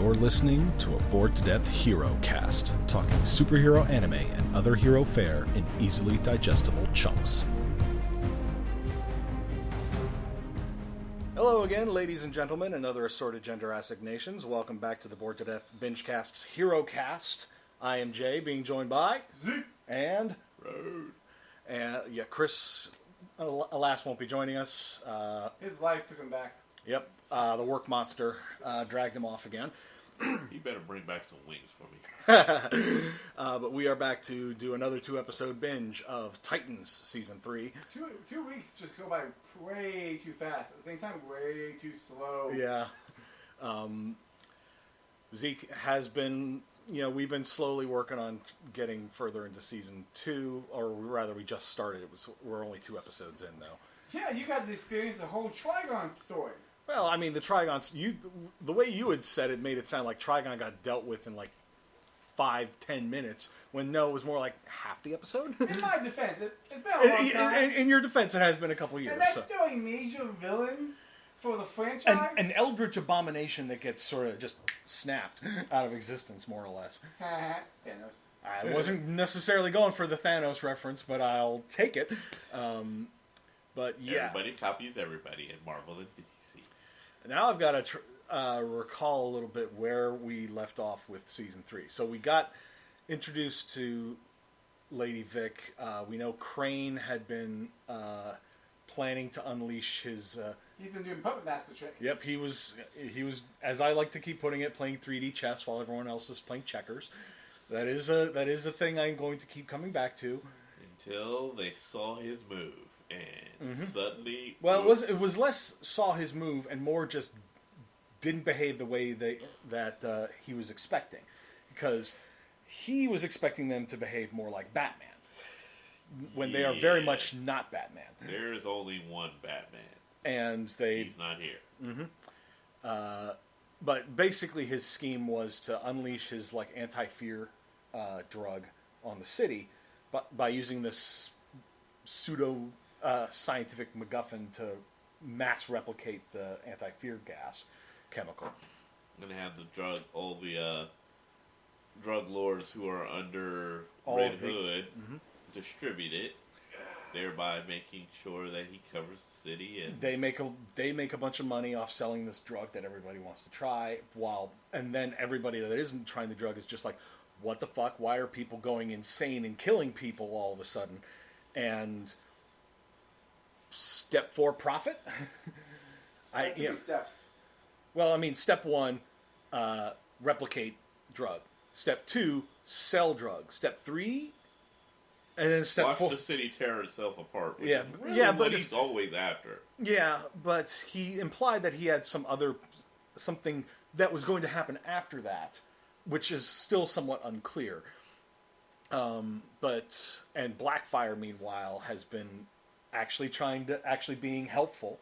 You're listening to a Bored to Death Herocast, talking superhero anime and other hero fare in easily digestible chunks. Hello again, ladies and gentlemen, and other assorted gender assignations. Welcome back to the Bored to Death Bingecasts Herocast. I am Jay, being joined by Zeke and Road. And Chris, alas, won't be joining us. His life took him back. Yep, the work monster dragged him off again. He better bring back some wings for me. But we are back to do another 2-episode binge of Titans Season 3. 2 weeks just go by way too fast. At the same time, way too slow. Yeah. Zeke has been, we've been slowly working on getting further into Season 2, or rather we just started. We're only 2 episodes in, though. Yeah, you got to experience the whole Trigon story. Well, I mean, the Trigons, the way you had said it made it sound like Trigon got dealt with in like 5-10 minutes, when no, it was more like half the episode. In my defense, it's been a long time. In your defense, it has been a couple years. And that's still a major villain for the franchise. An eldritch abomination that gets sort of just snapped out of existence, more or less. Thanos. I wasn't necessarily going for the Thanos reference, but I'll take it. But yeah. Everybody copies everybody in Marvel and DC. Now I've got to recall a little bit where we left off with Season 3. So we got introduced to Lady Vic. We know Crane had been planning to unleash his... He's been doing puppet master tricks. Yep, he was, as I like to keep putting it, playing 3D chess while everyone else is playing checkers. That is a thing I'm going to keep coming back to. Until they saw his move. And suddenly... Well, it was less saw his move and more just didn't behave the way that he was expecting. Because he was expecting them to behave more like Batman. When they are very much not Batman. There's only one Batman. And he's not here. Mm-hmm. But basically his scheme was to unleash his anti-fear drug on the city by using this pseudo... scientific MacGuffin to mass replicate the anti-fear gas chemical. I'm going to have all the drug lords who are under All Red of the- Hood distribute it, thereby making sure that he covers the city. And They make a bunch of money off selling this drug that everybody wants to try, and then everybody that isn't trying the drug is just like, what the fuck? Why are people going insane and killing people all of a sudden? And step 4, profit. Steps. Well, I mean, step 1, replicate drug. Step 2, sell drug. Step 3, and then step watch 4. the city tear itself apart. Yeah, really yeah, what but he's always after. Yeah, but he implied that he had something that was going to happen after that, which is still somewhat unclear. And Blackfire, meanwhile, has been actually being helpful.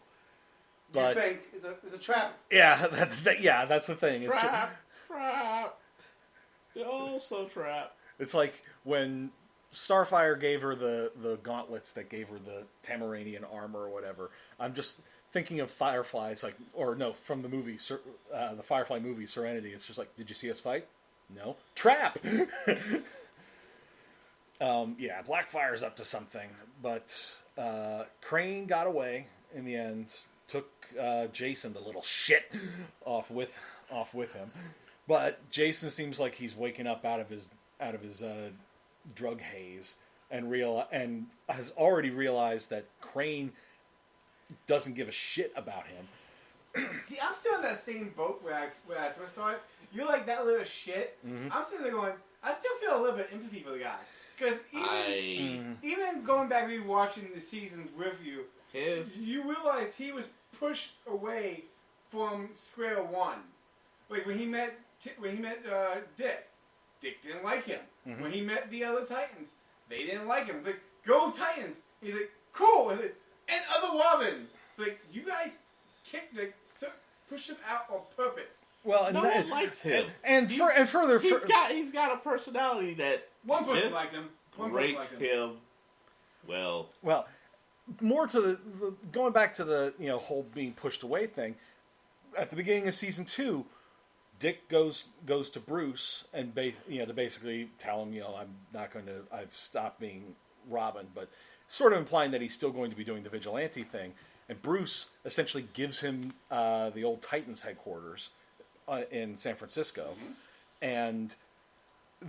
But You think it's a trap? Yeah, that's the thing. Trap. They're also trap. It's like when Starfire gave her the gauntlets that gave her the Tamaranian armor or whatever. I'm just thinking of Firefly's from the movie, the Firefly movie Serenity. It's just like, did you see us fight? No. Trap. Blackfire's up to something, but Crane got away in the end. Took Jason, the little shit, off with him. But Jason seems like he's waking up out of his drug haze and has already realized that Crane doesn't give a shit about him. See, I'm still in that same boat where I first saw it. You're like that little shit. Mm-hmm. I'm sitting there going, I still feel a little bit of empathy for the guy. Because even going back and rewatching the seasons with you, you realize he was pushed away from square one. Like when he met Dick didn't like him. Mm-hmm. When he met the other Titans, they didn't like him. It's like, go Titans. He's like, cool. It's like, and other Robin. It's like, you guys push him out on purpose. Well, and no one likes him. And further, he's got a personality that one person likes him. Rates him. Well, more to the going back to the whole being pushed away thing. At the beginning of season 2, Dick goes to Bruce and to basically tell him, I've stopped being Robin, but sort of implying that he's still going to be doing the vigilante thing. And Bruce essentially gives him the old Titans headquarters in San Francisco. Mm-hmm. And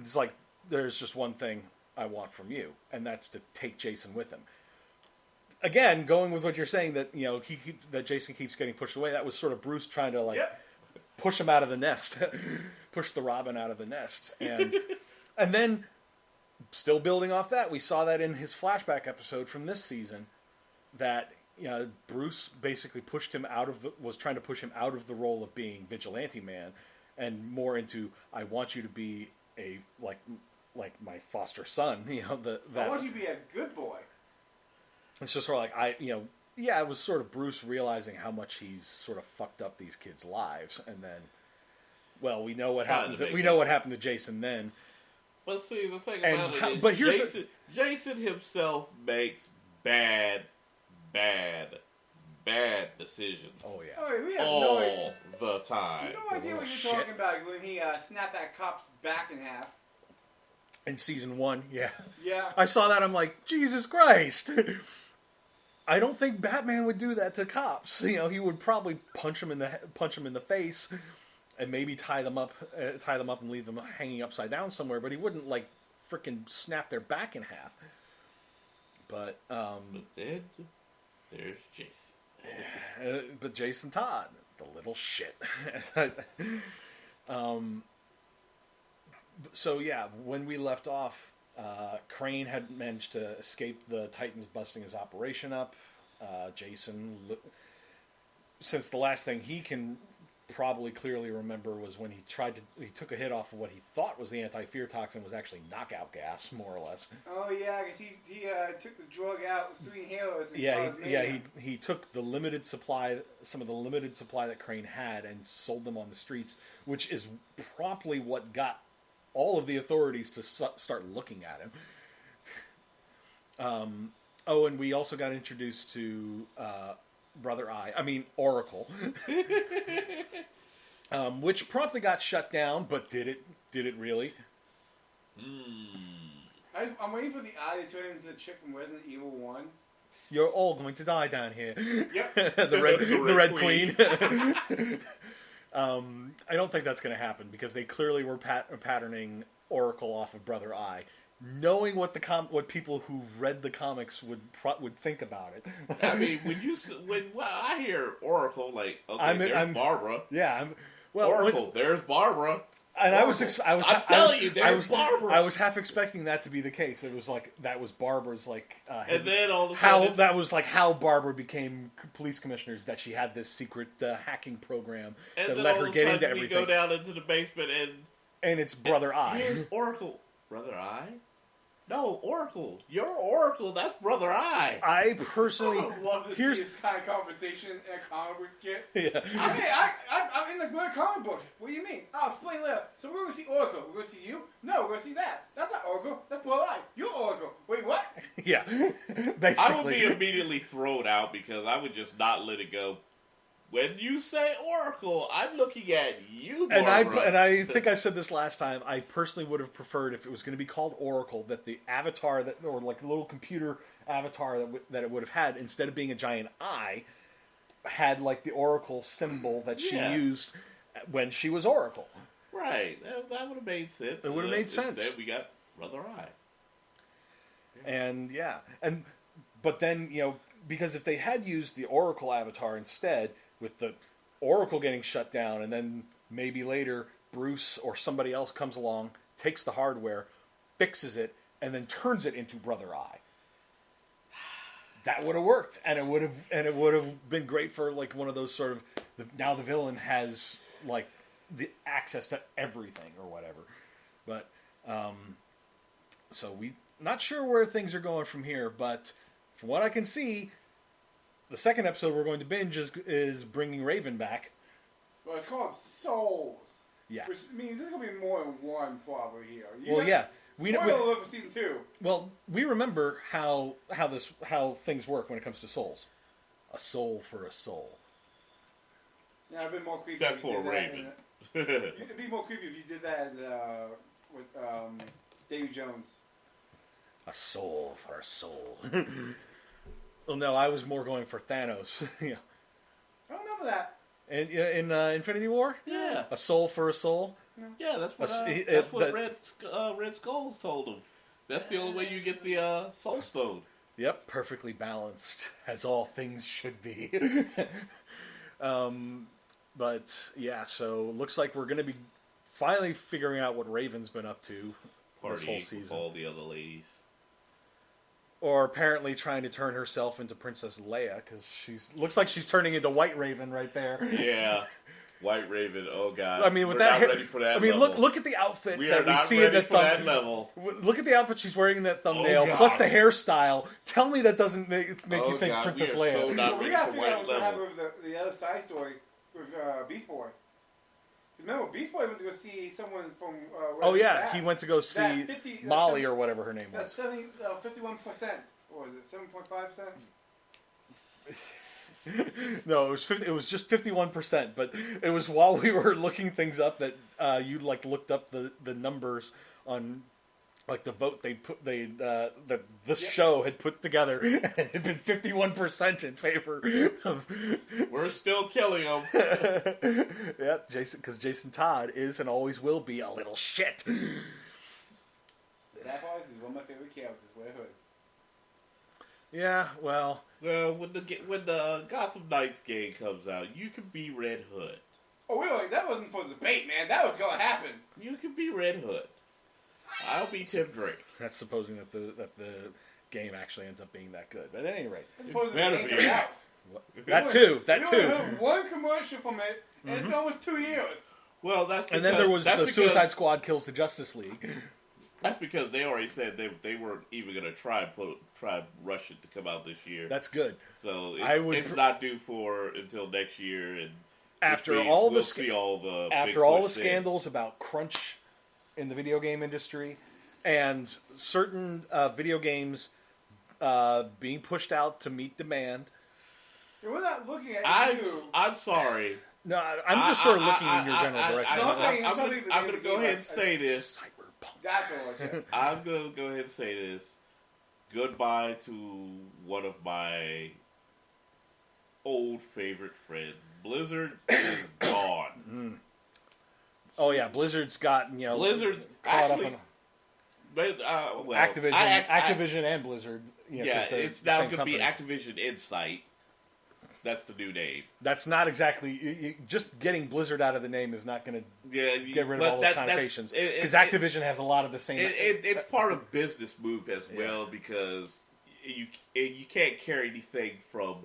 it's like, there's just one thing I want from you, and that's to take Jason with him. Again, going with what you're saying, that that Jason keeps getting pushed away, that was sort of Bruce trying to push him out of the nest, push the Robin out of the nest. And then, still building off that, we saw that in his flashback episode from this season, that Bruce basically was trying to push him out of the role of being vigilante man, and more into, I want you to be a like my foster son. I want you to be a good boy. It's just sort of it was sort of Bruce realizing how much he's sort of fucked up these kids' lives, and then, well, we know what happened. What happened to Jason then. But see, the thing about it is, Jason himself makes bad decisions. Oh yeah. Oh, we have all the time. No idea what you're talking about when he snapped that cop's back in half. In season 1, yeah. Yeah. I saw that. I'm like, Jesus Christ. I don't think Batman would do that to cops. He would probably punch them in the face, and maybe tie them up and leave them hanging upside down somewhere. But he wouldn't freaking snap their back in half. But then there's Jason. But Jason Todd, the little shit. So yeah, when we left off, Crane had managed to escape the Titans busting his operation up. Jason, since the last thing he can probably clearly remember was when he took a hit off of what he thought was the anti-fear toxin, was actually knockout gas, more or less. Oh yeah, because he took the drug out with 3 inhalers. He took some of the limited supply that Crane had and sold them on the streets, which is promptly what got all of the authorities to start looking at him. And we also got introduced to Oracle, which promptly got shut down. But did it really? I'm waiting for the eye to turn into the chick from Resident Evil 1. You're all going to die down here. Yep. the Red Queen. I don't think that's going to happen, because they clearly were patterning Oracle off of Brother Eye, knowing what people who've read the comics would think about it. I mean, when I hear Oracle, there's Barbara. Yeah, Oracle, there's Barbara. And Oracle. I'm telling you, there's Barbara. I was half expecting that to be the case. It was that was Barbara's and then all of a sudden that was how Barbara became police commissioners. That she had this secret hacking program that let her get into everything. We go down into the basement and it's Brother Eye. Here's Oracle, Brother Eye. No, Oracle. You're Oracle. That's Brother Eye. I personally I would love to see this kind of conversation in a comic book skit. Yeah. I'm in the good comic books. What do you mean? I'll explain later. So we're going to see Oracle. We're going to see you? No, we're going to see that. That's not Oracle. That's Brother Eye. You're Oracle. Wait, what? Yeah. Basically. I would be immediately thrown out, because I would just not let it go. When you say Oracle, I'm looking at you, Barbara. And I think I said this last time. I personally would have preferred, if it was going to be called Oracle, that the avatar the little computer avatar that it would have had, instead of being a giant eye, had the Oracle symbol that she used when she was Oracle. Right. That would have made sense. It would have made sense. Instead, we got Brother Eye. And but then because if they had used the Oracle avatar instead, with the Oracle getting shut down, and then maybe later Bruce or somebody else comes along, takes the hardware, fixes it, and then turns it into Brother Eye. That would have worked, and it would have been great for one of those sort of now the villain has the access to everything or whatever. But so we not sure where things are going from here, but from what I can see, the second episode we're going to binge is bringing Raven back. Well, it's called Souls. Yeah. Which means there's going to be more than one probably here. Spoiler alert for season 2. Well, we remember how things work when it comes to souls. A soul for a soul. Yeah, it'd be more creepy. Except for Raven. It'd be more creepy if you did that with Davy Jones. A soul for a soul. Well, no, I was more going for Thanos. Yeah. I don't remember that. And in Infinity War? Yeah. A soul for a soul? Yeah, that's what Red Skull told him. That's the only way you get the Soul Stone. Yep, perfectly balanced, as all things should be. But, yeah, so looks like we're going to be finally figuring out what Raven's been up to this whole season. With all the other ladies. Or apparently trying to turn herself into Princess Leia, because looks like she's turning into White Raven right there. Yeah, White Raven. Oh God! I mean, with We're that, not ready for that. I mean, level. look at the outfit we that are we not see ready in the for that level. Look at the outfit she's wearing in that thumbnail, Oh, plus the hairstyle. Tell me that doesn't make you think God, Princess we are Leia. So not we ready gotta for figure out White what's gonna happen level. with the other side story with Beast Boy. Remember, Beast Boy went to go see someone from. Oh yeah, he went to go see 50, Molly or whatever her name was. That's 51%. What was it? 7.5%. No, it was just 51%. But it was while we were looking things up that you looked up the numbers on like the vote that this show had put together, and it had been 51% in favor of. We're still killing them. Yeah, because Jason Todd is and always will be a little shit. Sapphires is one of my favorite characters. Wear a hood. Yeah, well, when the Gotham Knights game comes out, you can be Red Hood. Oh wait, that wasn't for debate, man. That was gonna happen. You can be Red Hood. I'll be Tim Drake. that's supposing that the game actually ends up being that good. But at any rate, That's supposed to better be be. coming out. that too. You heard one commercial from it, and it's been almost 2 years. Well, that's because, And then there was the Suicide Squad kills the Justice League. That's because they already said they weren't even going to try rush it to come out this year. That's good. So it's not due until next year, and After all the scandals about crunch in the video game industry and certain video games being pushed out to meet demand. We're not looking at you. I'm sorry. No, I'm just sort of looking in your general direction. I'm going to go ahead and say this. Cyberpunk. That's all. Yes. I'm going to go ahead and say this. Goodbye to one of my old favorite friends. Blizzard is gone. Oh yeah, Blizzard's got Blizzard's caught actually, up well, Activision and Blizzard. Yeah, it's now going to be Activision Insight. That's the new name. That's not exactly just getting Blizzard out of the name is not going to get rid of all those connotations because Activision has a lot of the same. It's part of business move as well because you can't carry anything from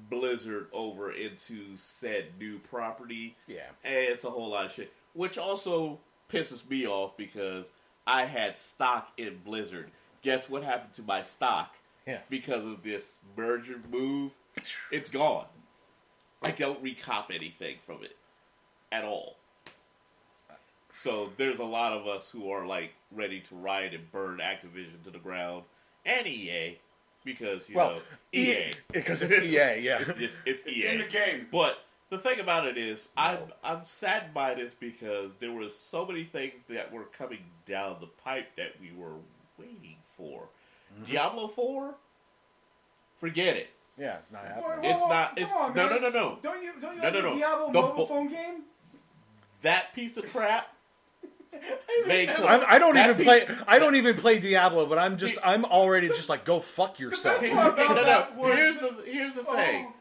Blizzard over into said new property. Yeah, and it's a whole lot of shit, which also pisses me off because I had stock in Blizzard. Guess what happened to my stock? Yeah, because of this merger move. It's gone. I don't recop anything from it at all. So there's a lot of us who are like ready to riot and burn Activision to the ground and EA because EA because it's EA. Yeah, it's EA in the game. But the thing about it is, I'm saddened by this because there were so many things that were coming down the pipe that we were waiting for. Mm-hmm. Diablo 4, forget it. Yeah, it's not happening. No. Don't you have the Diablo mobile phone game? That piece of crap. I don't even play Diablo, but I'm already just like go fuck yourself. Here's the thing.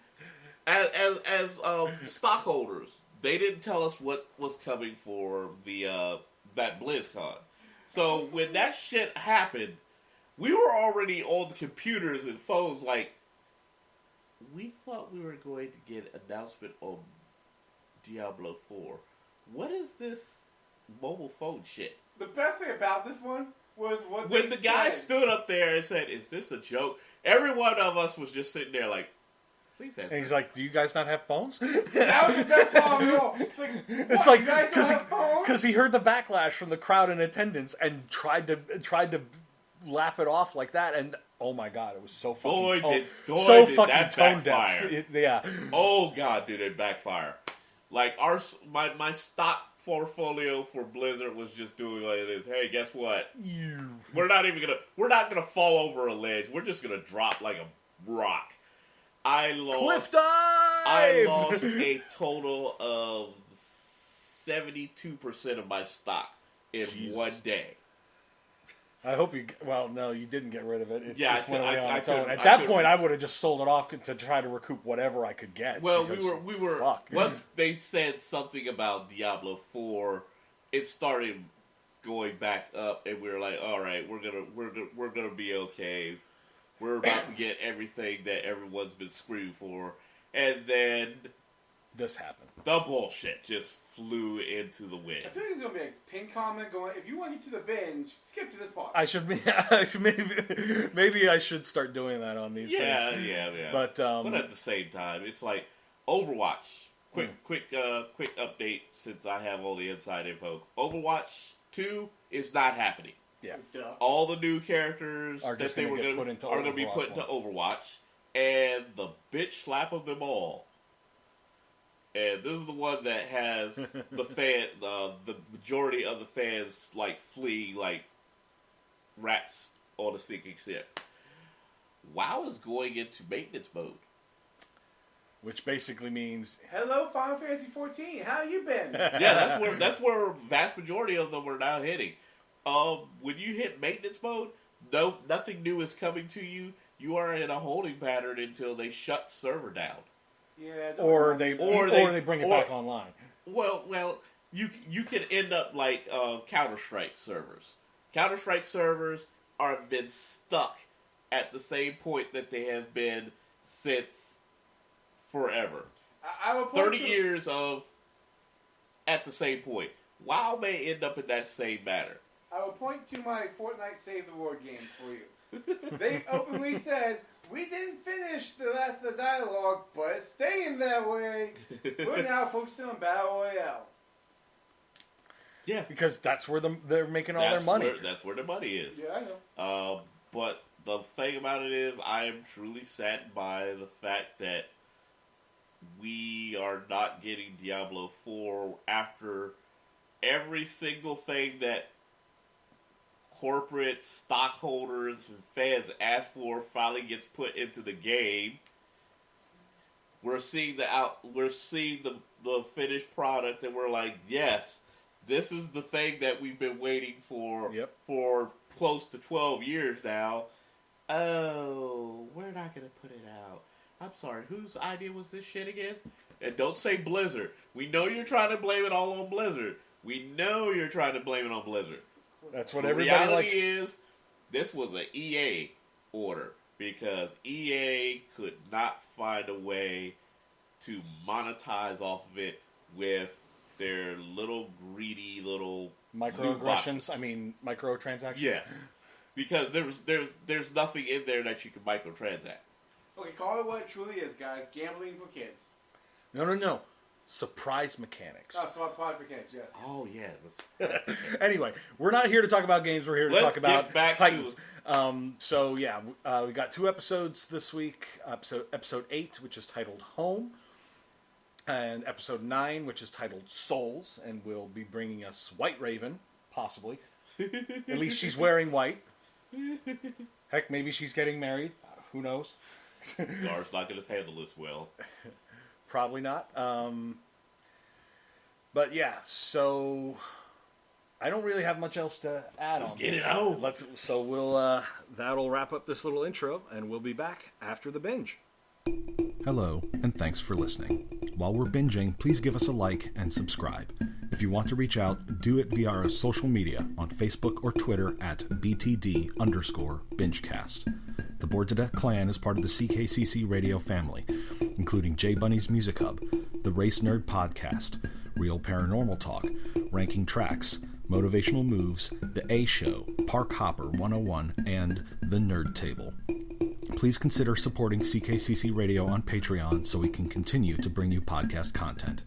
As stockholders, they didn't tell us what was coming for that BlizzCon. So when that shit happened, we were already on the computers and phones like, we thought we were going to get an announcement on Diablo 4. What is this mobile phone shit? The best thing about this one was when the guy stood up there and said, "Is this a joke?" Every one of us was just sitting there like, "Please answer." And he's like, "Do you guys not have phones?" That was the best part of all. It's like, because he heard the backlash from the crowd in attendance and tried to laugh it off like that, and oh my god, it was so fucking tone deaf. Yeah. Oh god, did it backfire? Like my stock portfolio for Blizzard was just doing like this. Hey, guess what? We're not gonna fall over a ledge. We're just gonna drop like a rock. Cliff dive! I lost a total of 72% of my stock in one day. I hope you... Well, no, you didn't get rid of it. It just went away on its own. At that that point, I would have just sold it off to try to recoup whatever I could get. Well, we were. Fuck. Once they said something about Diablo 4, it started going back up, and we were like, all right, we're gonna be okay. We're about to get everything that everyone's been screaming for, and then this happened. The bullshit just flew into the wind. I feel like there's going to be a pin comment going, if you want to get to the binge, skip to this part. I should maybe I should start doing that on these things. Yeah. But at the same time, it's like Overwatch. Quick update since I have all the inside info. Overwatch 2 is not happening. Yeah. All the new characters are that they were going to be put into Overwatch, and the bitch slap of them all. And this is the one that has the majority of the fans like flee like rats on a sinking ship. WoW is going into maintenance mode, which basically means hello, Final Fantasy 14. How you been? Yeah, that's where vast majority of them are now hitting. When you hit maintenance mode, though nothing new is coming to you. You are in a holding pattern until they shut server down. Yeah, or they bring it back online. Well, you can end up like Counter-Strike servers. Counter-Strike servers have been stuck at the same point that they have been since forever. 30 years of at the same point. WoW may end up in that same matter. I will point to my Fortnite Save the World game for you. They openly said, we didn't finish the last of the dialogue, but it's staying that way. We're now focusing on Battle Royale. Yeah, because that's where they're making all their money. That's where the money is. Yeah, I know. But the thing about it is, I am truly saddened by the fact that we are not getting Diablo 4 after every single thing that corporate stockholders and fans ask for finally gets put into the game. We're seeing the finished product, and we're like, yes, this is the thing that we've been waiting for for close to 12 years now. Oh, we're not gonna put it out. I'm sorry, whose idea was this shit again? And don't say Blizzard. We know you're trying to blame it all on Blizzard. We know you're trying to blame it on Blizzard. That's what everybody likes. The reality is, this was an EA order because EA could not find a way to monetize off of it with their little greedy little microaggressions. Microtransactions. Yeah, because there's nothing in there that you can microtransact. Okay, call it what it truly is, guys. Gambling for kids. No. Surprise mechanics. Oh, surprise mechanics, yes. Oh, yeah. Anyway, we're not here to talk about games. We're here to talk about Titans. We got 2 episodes this week. Episode 8, which is titled Home, and episode 9, which is titled Souls, and will be bringing us White Raven, possibly. At least she's wearing white. Heck, maybe she's getting married. Who knows? Gar's not going to handle this well. Probably not. But yeah, so I don't really have much else to add on. Let's get it out. We'll that'll wrap up this little intro, and we'll be back after the binge. Hello, and thanks for listening. While we're binging, please give us a like and subscribe. If you want to reach out, do it via our social media on Facebook or Twitter at BTD_Bingecast. The Bored to Death Clan is part of the CKCC Radio family, including J Bunny's Music Hub, the Race Nerd Podcast, Real Paranormal Talk, Ranking Tracks, Motivational Moves, The A Show, Park Hopper 101, and The Nerd Table. Please consider supporting CKCC Radio on Patreon so we can continue to bring you podcast content.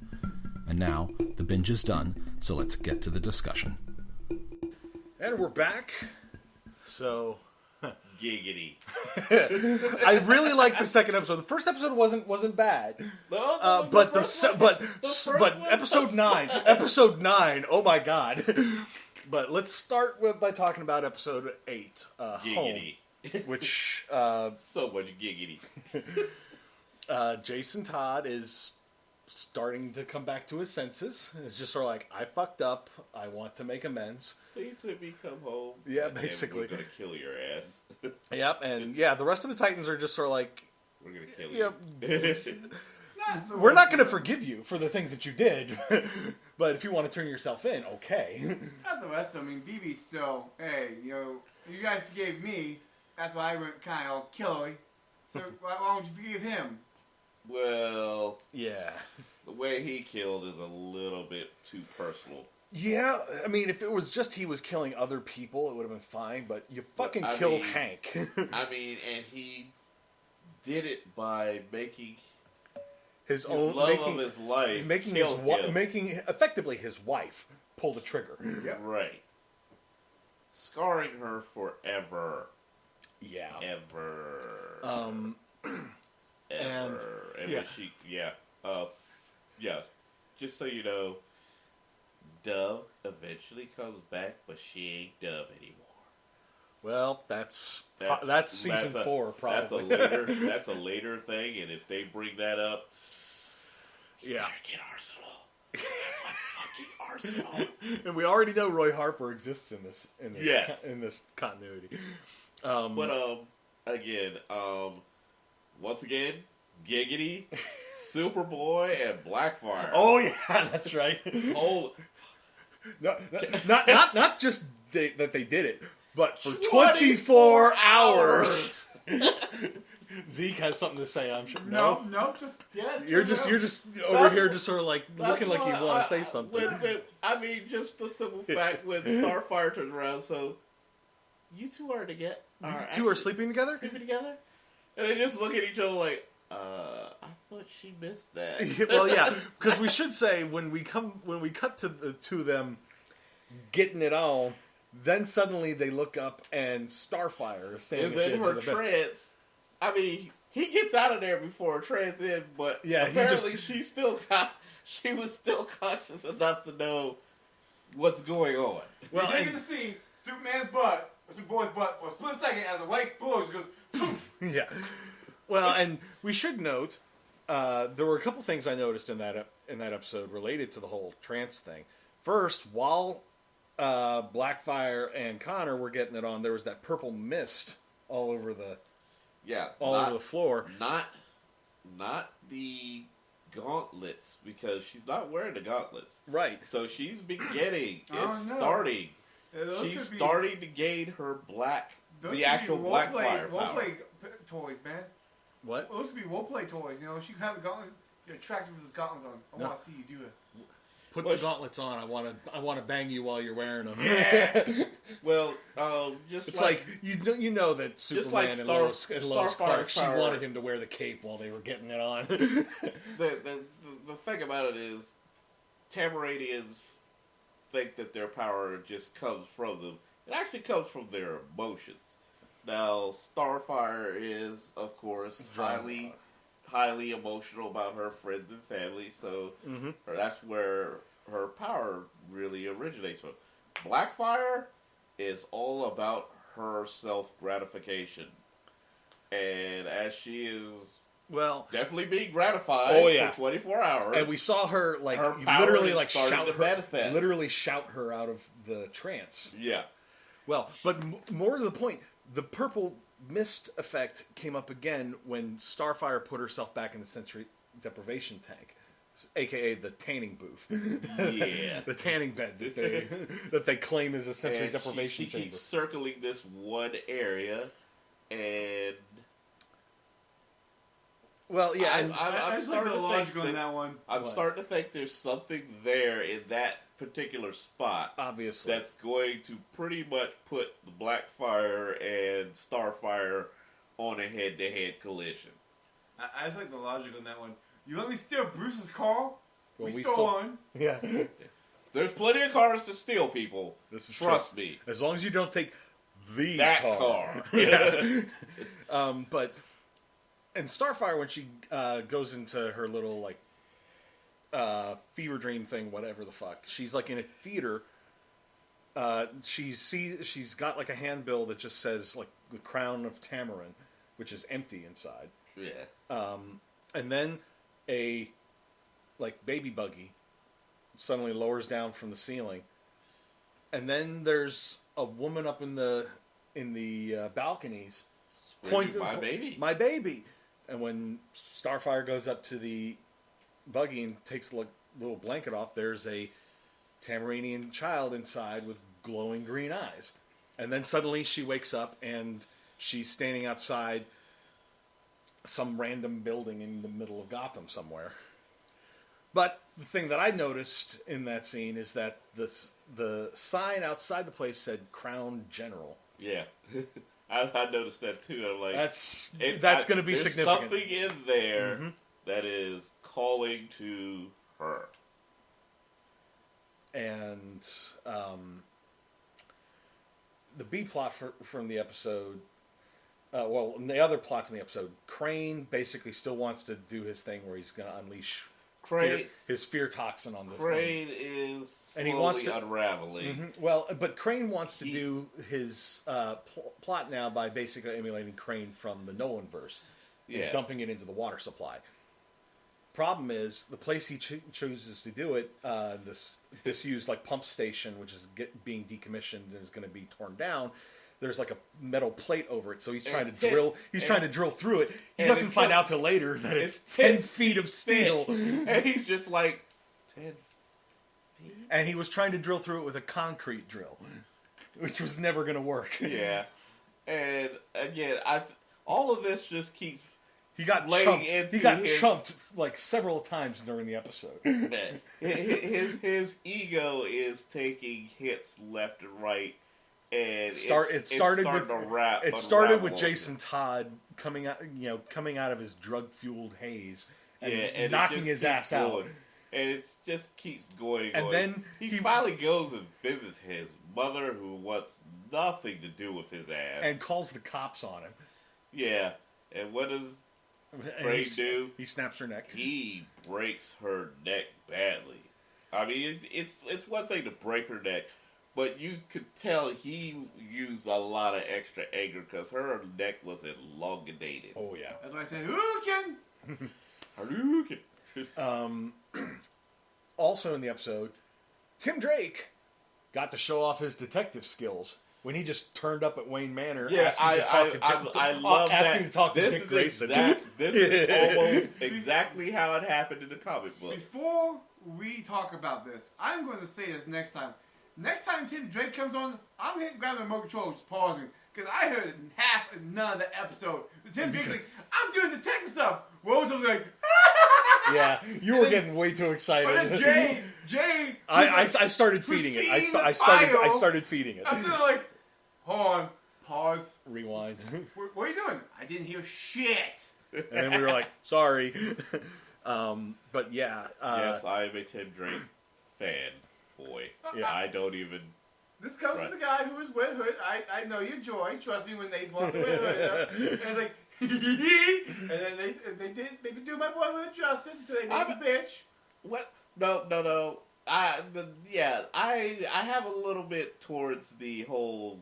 And now, the binge is done, so let's get to the discussion. And we're back. So, Giggity. I really liked the second episode. The first episode wasn't bad. But episode 9, oh my god. But let's start by talking about episode 8, Giggity. Home, which so much giggity. Jason Todd is starting to come back to his senses. It's just sort of like, I fucked up. I want to make amends. Please let me come home. Yeah, basically. We're gonna kill your ass. Yep, and the rest of the Titans are just sort of like, we're gonna kill you. We're not gonna forgive you for the things that you did, but if you want to turn yourself in, okay. Not the rest of them. I mean, BB's still, hey, you guys forgave me. That's why I went kind of all killer. So why don't you forgive him? Well, yeah. The way he killed is a little bit too personal. Yeah, I mean, if it was just he was killing other people, it would have been fine, but you fucking killed Hank. I mean, and he did it by making his own love of his life, making effectively his wife pull the trigger. Yep. Right. Scarring her forever. Yeah. Ever. And just so you know, Dove eventually comes back, but she ain't Dove anymore. Well, that's season 4, probably. That's a later thing, and if they bring that up, you better get Arsenal. Fucking Arsenal. And we already know Roy Harper exists in this continuity. Once again, Giggity, Superboy, and Blackfire. Oh yeah, that's right. Not just that they did it, but for 24 hours. Zeke has something to say, I'm sure. No, just You're just over here, just sort of like looking like you want to say something. I mean, just the simple fact when Starfire turns around, so you two are together. You two are sleeping together? And they just look at each other like, I thought she missed that. Well, yeah, because we should say when we cut to the two of them getting it on, then suddenly they look up and Starfire is standing at the edge in her of the bed. trance. I mean, he gets out of there before trance in, but apparently she was still conscious enough to know what's going on. Well, you get to see Superman's butt, or Superboy's butt, for a split second as a light explodes, goes. Yeah. Well, and we should note there were a couple things I noticed in that episode related to the whole trance thing. First, while Blackfire and Connor were getting it on, there was that purple mist all over the over the floor. Not the gauntlets, because she's not wearing the gauntlets. Right. So she's beginning. Starting. Yeah, she's starting to gain her the actual Blackfire power. Role-play toys, man. What? Those could be role-play toys. She could have the gauntlets. You're attracted with those gauntlets on. I want to see you do it. Put the gauntlets on. I want to bang you while you're wearing them. Yeah. Well, it's like you know that Superman and Lois Clark, she wanted him to wear the cape while they were getting it on. the thing about it is, Tamaranians think that their power just comes from them. It actually comes from their emotions. Now, Starfire is, of course, highly emotional about her friends and family, so that's where her power really originates from. Blackfire is all about her self-gratification. And as she is definitely being gratified for 24 hours. And we saw her literally shout her out of the trance. Yeah. Well, but more to the point, the purple mist effect came up again when Starfire put herself back in the sensory deprivation tank, a.k.a. the tanning booth. Yeah. The tanning bed that they claim is a sensory deprivation chamber. She keeps circling this one area, and... Well, yeah, I'm starting to think on that one. I'm starting to think there's something there in that particular spot, obviously, that's going to pretty much put the Blackfire and Starfire on a head-to-head collision. I just like the logic on that one. You let me steal Bruce's car? Well, we stole one. Yeah. There's plenty of cars to steal, people. This is Trust me. As long as you don't take that car. Yeah. But and Starfire, when she goes into her little like fever dream thing, whatever the fuck, she's like in a theater. She's got like a handbill that just says like the Crown of Tamarin, which is empty inside. Yeah. And then a like baby buggy suddenly lowers down from the ceiling, and then there's a woman up in the balconies pointing, my baby. And when Starfire goes up to the buggy and takes the little blanket off, there's a Tamarinian child inside with glowing green eyes. And then suddenly she wakes up and she's standing outside some random building in the middle of Gotham somewhere. But the thing that I noticed in that scene is that the sign outside the place said Crown General. Yeah. I noticed that too. I'm like, that's going to be significant. There's something in there that is calling to her. And the B plot from the episode, the other plots in the episode, Crane basically still wants to do his thing where he's going to unleash his fear toxin on this. Crane is slowly unraveling. Well, but Crane wants to do his plot now by basically emulating Crane from the Nolanverse and dumping it into the water supply. Problem is, the place he chooses to do it, this disused like pump station, which is being decommissioned and is going to be torn down. There's like a metal plate over it, so he's trying to drill. He's trying to drill through it. He doesn't find out till later that it's 10 feet of steel, and he's just like 10 feet. And he was trying to drill through it with a concrete drill, which was never going to work. Yeah, and again, all of this just keeps. He got chumped like several times during the episode. His ego is taking hits left and right, and it started with Jason Todd coming out of his drug-fueled haze and knocking his ass out, and it just keeps going. And then he finally goes and visits his mother, who wants nothing to do with his ass, and calls the cops on him. Yeah, and what does Crane do? He snaps her neck. He breaks her neck badly. I mean, it's one thing to break her neck, but you could tell he used a lot of extra anger because her neck was elongated. Oh yeah, that's why I said Hadouken. Also in the episode, Tim Drake got to show off his detective skills. When he just turned up at Wayne Manor, asking to talk to Dick Grayson. This is almost exactly how it happened in the comic book. Before we talk about this, I'm going to say this next time. Next time Tim Drake comes on, I'm grabbing the remote control, just pausing, because I heard half and none of the episode. Tim Drake's like, I'm doing detective stuff. Rose was like, yeah, you were getting way too excited. But then Jay, I started feeding it. I started feeding it. I'm still like, hold on, pause, rewind. What are you doing? I didn't hear shit. And then we were like, sorry. But yeah. Yes, I am a Tim Drake fan, boy. Yeah, I don't even. This comes from the guy who was with Hood. I know your joy. Trust me when they brought the Red Hood up. And it's like, and then they've been doing my boy with justice until they made the bitch. What? No. I have a little bit towards the whole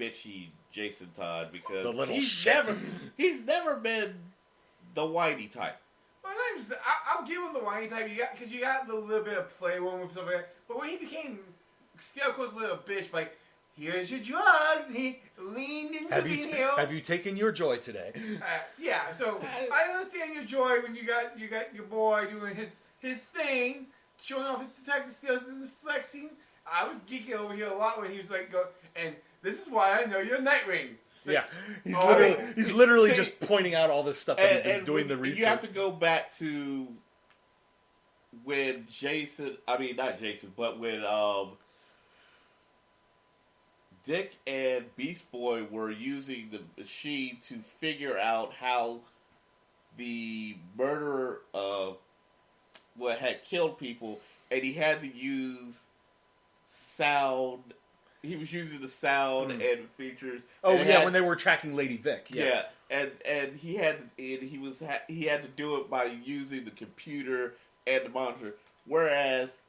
bitchy Jason Todd because he's never been the whiny type. Well, I'll give him the whiny type because you got the little bit of play one with something. But when he became Scarecrow's little bitch, like, here's your drugs, he leaned into the hill. Have you taken your joy today? Yeah, so I understand your joy when you got your boy doing his thing, showing off his detective skills and flexing. I was geeking over here a lot when he was like, and this is why I know you're Nightwing. Like, he's literally just pointing out all this stuff that he's been doing the research. You have to go back to when when Dick and Beast Boy were using the machine to figure out how the murderer had killed people, and he had to use sound he was using the sound and features. Oh yeah, when they were tracking Lady Vic. Yeah, and he had to do it by using the computer and the monitor. Whereas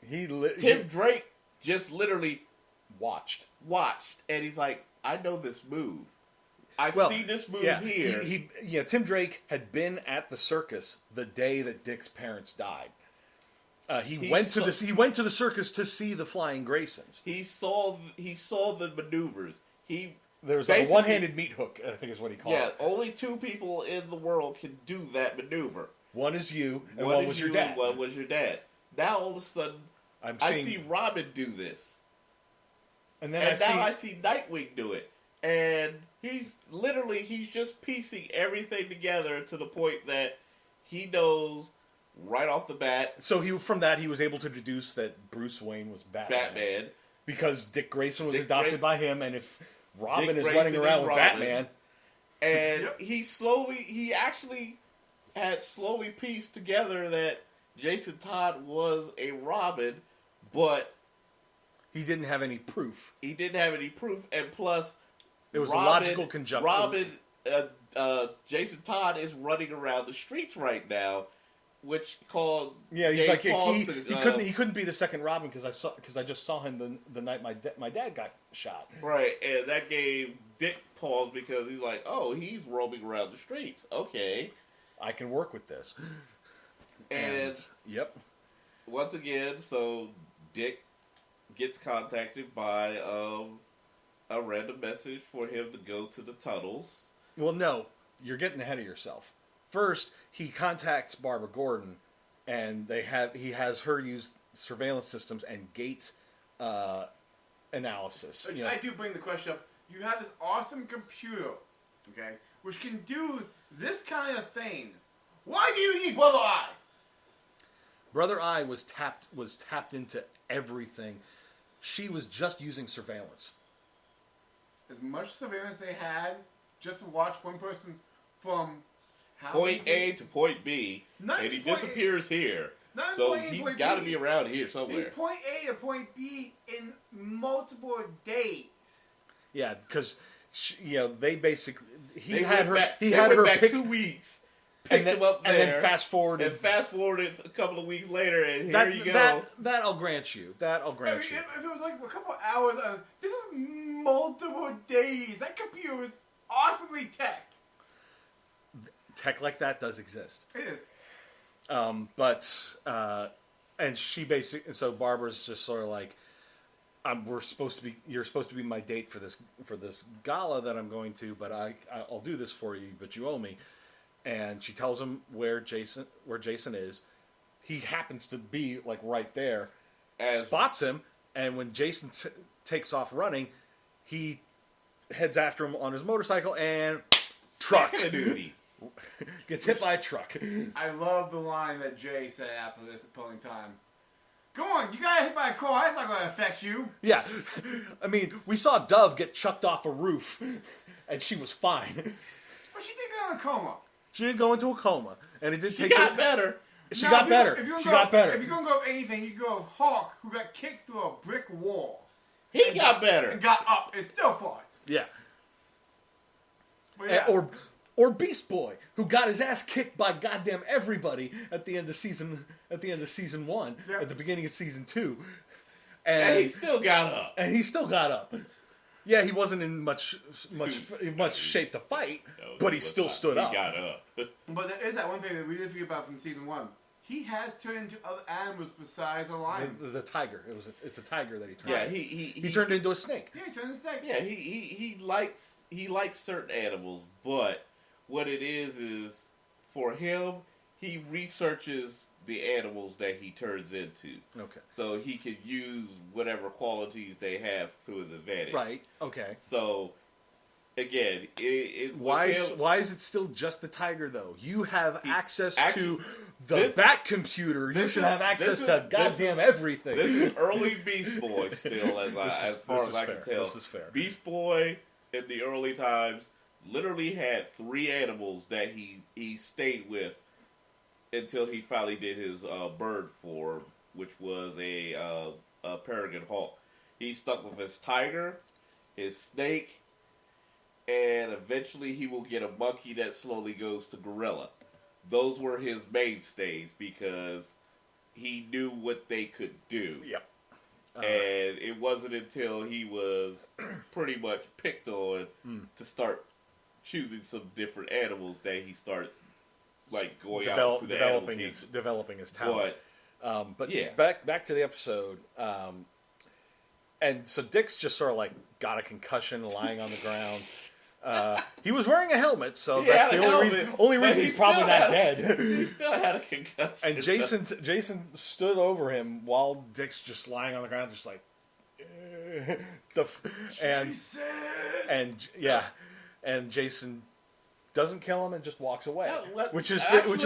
Tim Drake just literally watched, and he's like, I know this move. I've seen this move here. Tim Drake had been at the circus the day that Dick's parents died. He went to the circus to see the Flying Graysons. He saw the maneuvers. There was a one-handed meat hook, I think is what he called it. Yeah, only 2 people in the world can do that maneuver. One is you, and one was your dad. One was your dad. Now all of a sudden, I see Robin do this. And I see Nightwing do it. And he's just piecing everything together to the point that he knows right off the bat. So he was able to deduce that Bruce Wayne was Batman. Because Dick Grayson was adopted by him, and if Robin is running around with Batman. And he actually had slowly pieced together that Jason Todd was a Robin, but he didn't have any proof. And plus, it was a logical conjunction. Jason Todd is running around the streets right now, which called he's like he couldn't be the second Robin because I just saw him the night my dad got shot. Right, and that gave Dick pause because he's like, oh, he's roaming around the streets. Okay, I can work with this. And once again, so Dick gets contacted by a random message for him to go to the tunnels. Well, no, you're getting ahead of yourself. First, he contacts Barbara Gordon, and he has her use surveillance systems and gate analysis. I do bring the question up. You have this awesome computer, okay, which can do this kind of thing. Why do you need Brother Eye? Brother Eye was tapped into everything. She was just using surveillance. As much surveillance they had just to watch one person from point A to point B, and he disappears here. So he's got to be around here somewhere. Point A to point B in multiple days. Yeah, because they basically he had her back 2 weeks. Picked him up there, and then fast forwarded a couple of weeks later, and here you go. That I'll grant you. If it was like a couple of hours, this is multiple days. That computer is awesomely tech. Tech like that does exist. It is. And she basically, so Barbara's just sort of like, you're supposed to be my date for this gala that I'm going to, but I'll do this for you, but you owe me. And she tells him where Jason is. He happens to be like right there, spots him, and when Jason takes off running, he heads after him on his motorcycle and truck. Gets hit by a truck. I love the line that Jay said after this point in time. Go on, you got hit by a car. That's not going to affect you. Yeah. I mean, we saw Dove get chucked off a roof, and she was fine. But she didn't go in a coma. She didn't go into a coma, and it did take. She got better. She got better. If you're going to go anything, you go Hawk, who got kicked through a brick wall. He got better and got up and still fought. Yeah. Yeah. Or Beast Boy, who got his ass kicked by goddamn everybody at the end of season 1, at the beginning of season 2, and he still got up. Yeah, he wasn't in much shape to fight, but he still stood up. He got up. But there is that one thing that we didn't forget about from season 1. He has turned into other animals besides a lion. The tiger. It's a tiger that he turned. Yeah, he turned into a snake. Yeah, he turned into a snake. Yeah, he likes certain animals, but what it is for him, he researches the animals that he turns into. Okay. So he can use whatever qualities they have to his advantage. Right. Okay. So again, why is it still just the tiger though? You have access to the Bat computer. You should have access to goddamn everything. This is early Beast Boy still, as far as I can tell. This is fair. Beast Boy in the early times literally had 3 animals that he stayed with until he finally did his bird form, which was a peregrine hawk. He's stuck with his tiger, his snake, and eventually he will get a monkey that slowly goes to gorilla. Those were his mainstays because he knew what they could do. Yep. And it wasn't until he was pretty much picked on to start choosing some different animals that he started like going out to the developing his talent. But yeah, back to the episode. And so Dick's just sort of like got a concussion, lying on the ground. He was wearing a helmet, so that's the only reason he's probably not dead. He still had a concussion. And Jason stood over him while Dick's just lying on the ground, just like, and Jason doesn't kill him and just walks away, which is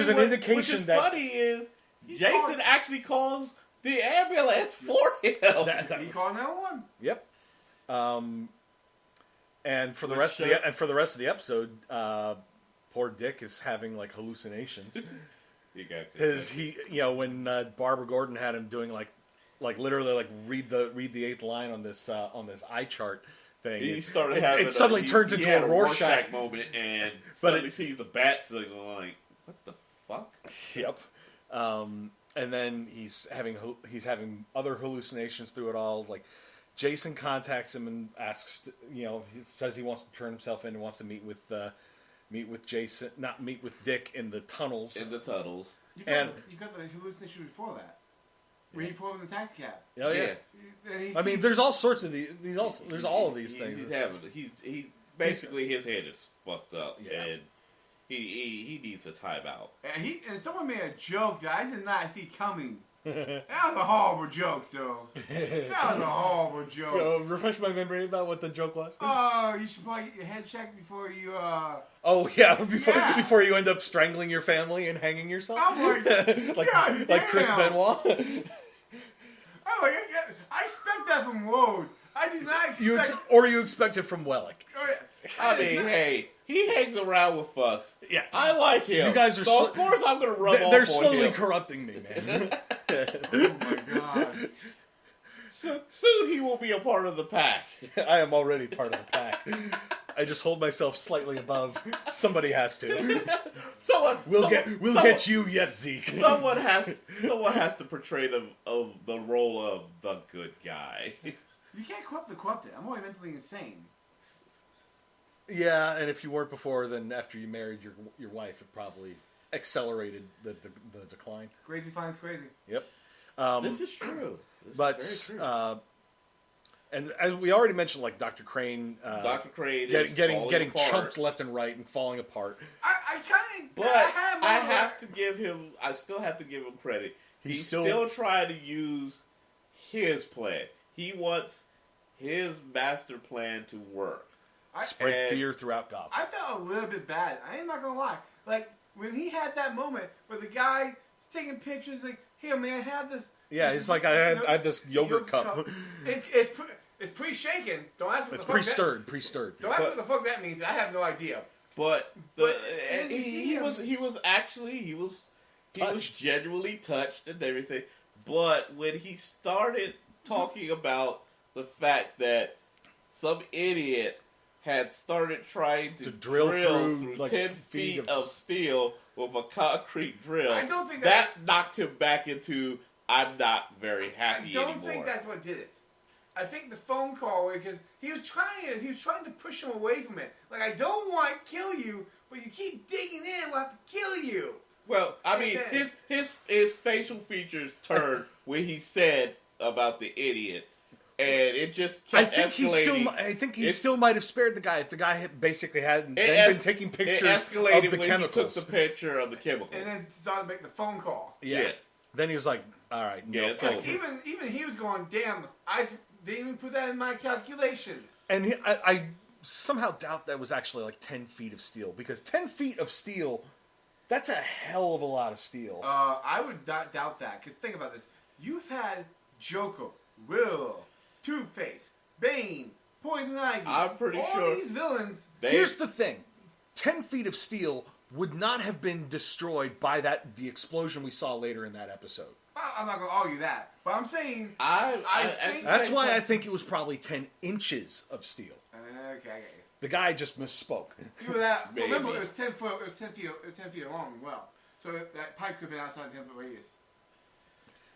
an indication that funny is Jason actually calls the ambulance for him. He called 911. Yep. And for the rest of the episode, poor Dick is having like hallucinations. When Barbara Gordon had him doing like literally like read the eighth line on this eye chart thing. He started having it suddenly turns into a Rorschach moment, and suddenly sees the bats like what the fuck? Yep. And then he's having other hallucinations through it all. Like Jason contacts him and asks, he says he wants to turn himself in and wants to meet with Jason, not meet with Dick in the tunnels. You got the hallucination before that. When he pulled in the taxi cab. Oh yeah. I mean, there's all sorts of there's all of these things. He's basically his head is fucked up, and he needs a timeout. And someone made a joke that I did not see coming. That was a horrible joke, so. That was a horrible joke. Refresh my memory about what the joke was. Oh, you should probably get your head checked before you, Oh, yeah, before you end up strangling your family and hanging yourself? I'm like, Chris Benoit? I'm like, I expect that from Rhodes. I did not expect... Or you expect it from Wellick. Oh, yeah. I mean, hey, he hangs around with us. Yeah. I like him. You guys are of course I'm going to rub off on him. They're slowly corrupting me, man. Oh, my God. Soon he will be a part of the pack. I am already part of the pack. I just hold myself slightly above. Somebody has to. We'll get you yet, Zeke. Someone has to portray the role of the good guy. You can't corrupt the corrupted. I'm only mentally insane. Yeah, and if you weren't before, then after you married your wife, it probably accelerated the decline. Crazy finds crazy. Yep. This is true. This is very true. And as we already mentioned, like Dr. Crane, getting chunked left and right and falling apart. I kind of, but I still have to give him credit. He's still trying to use his plan. He wants his master plan to work. Spread fear throughout Gotham. I felt a little bit bad. I am not gonna lie. Like when he had that moment where the guy was taking pictures, like, "Here, man, have this." Yeah, he's like, I have this yogurt cup. It's pre-shaken. Don't ask what the fuck. Pre-stirred. Don't ask what the fuck that means. I have no idea. But he was genuinely touched and everything. But when he started talking about the fact that some idiot had started trying to drill through like 10 feet of steel with a concrete drill, I don't think that knocked him back into, I'm not very happy anymore. I don't think that's what did it. I think the phone call, because he was trying to push him away from it. Like, I don't want to kill you, but you keep digging in, we'll have to kill you. Well, I mean, his facial features turned when he said about the idiot, and it just kept escalating. I think he still might have spared the guy if the guy had basically hadn't been taking pictures of the when chemicals. He took the picture of the chemicals. And then started to make the phone call. Yeah. Then he was like, all right. It's over. Even he was going, damn, I didn't even put that in my calculations. And I somehow doubt that was actually like 10 feet of steel, because 10 feet of steel, that's a hell of a lot of steel. I would doubt that, because think about this. You've had Joker, Will, Two-Face, Bane, Poison Ivy. I'm pretty sure all these villains. Here's the thing. 10 feet of steel would not have been destroyed by the explosion we saw later in that episode. I'm not going to argue that, but I'm saying I think that's why I think it was probably 10 inches of steel. Okay. The guy just misspoke. Remember, it was 10 foot. It was 10 feet long as well. So that pipe could have been outside 10 foot radius.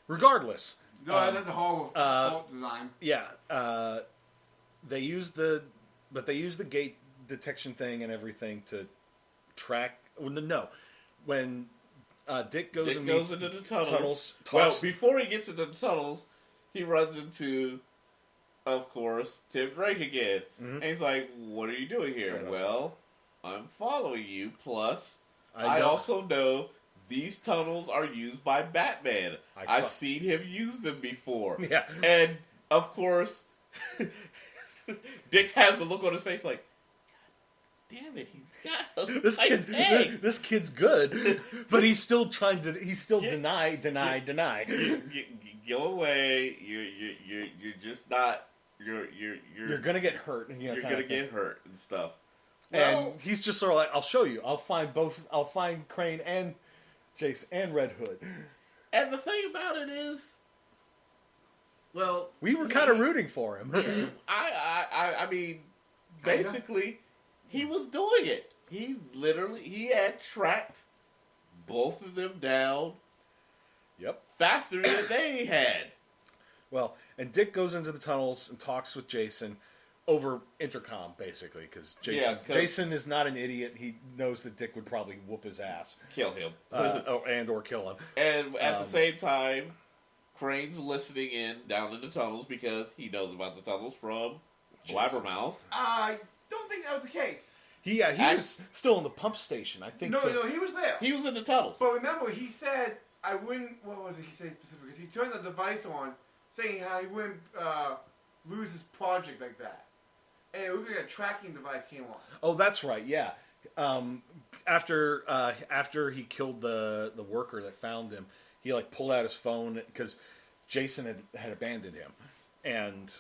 Regardless, no, that's a horrible fault design. Yeah, they used the gate detection thing and everything to track. No, when Dick goes into the tunnels. Well, before he gets into the tunnels, he runs into, of course, Tim Drake again. Mm-hmm. And he's like, "What are you doing here?" Right. Well, I'm following you. Plus, I also know these tunnels are used by Batman. I've seen him use them before. Yeah. And, of course, Dick has the look on his face like, damn it, he's got this kid's good, but he's still deny. Go away. You're just not. You're gonna get hurt. You're gonna get hurt and stuff. And he's just sort of like, I'll show you. I'll find Crane and Jace and Red Hood. And the thing about it is, well, we were kind of rooting for him. I mean, basically, he was doing it. He had tracked both of them down. Yep. Faster than they had. Well, and Dick goes into the tunnels and talks with Jason over intercom, basically, because Jason is not an idiot. He knows that Dick would probably whoop his ass. Kill him. or kill him. And at the same time, Crane's listening in down in the tunnels because he knows about the tunnels from Blabbermouth. I don't think that was the case. He was still in the pump station, I think. No, he was there. He was in the tunnels. But remember, he said, I wouldn't, what was it he said specifically? Because he turned the device on, saying how he wouldn't lose his project like that. And it looked like a tracking device came on. Oh, that's right, yeah. After he killed the worker that found him, he pulled out his phone because Jason had abandoned him. And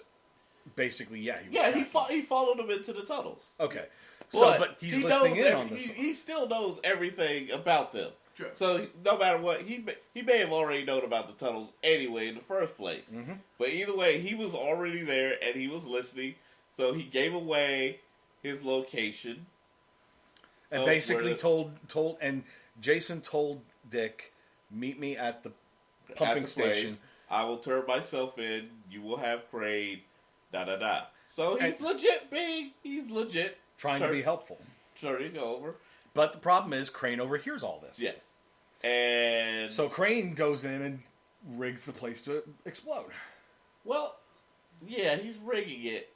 basically, he followed him into the tunnels. Okay. But he's listening in on this. He still knows everything about them. True. So no matter what, he may have already known about the tunnels anyway in the first place. Mm-hmm. But either way, he was already there and he was listening. So he gave away his location. And basically told and Jason told Dick, meet me at the pumping station. I will turn myself in. You will have Crane. Da. So he's legit trying to be helpful. Turning over. But the problem is Crane overhears all this. Yes. And so Crane goes in and rigs the place to explode. Well, yeah, he's rigging it.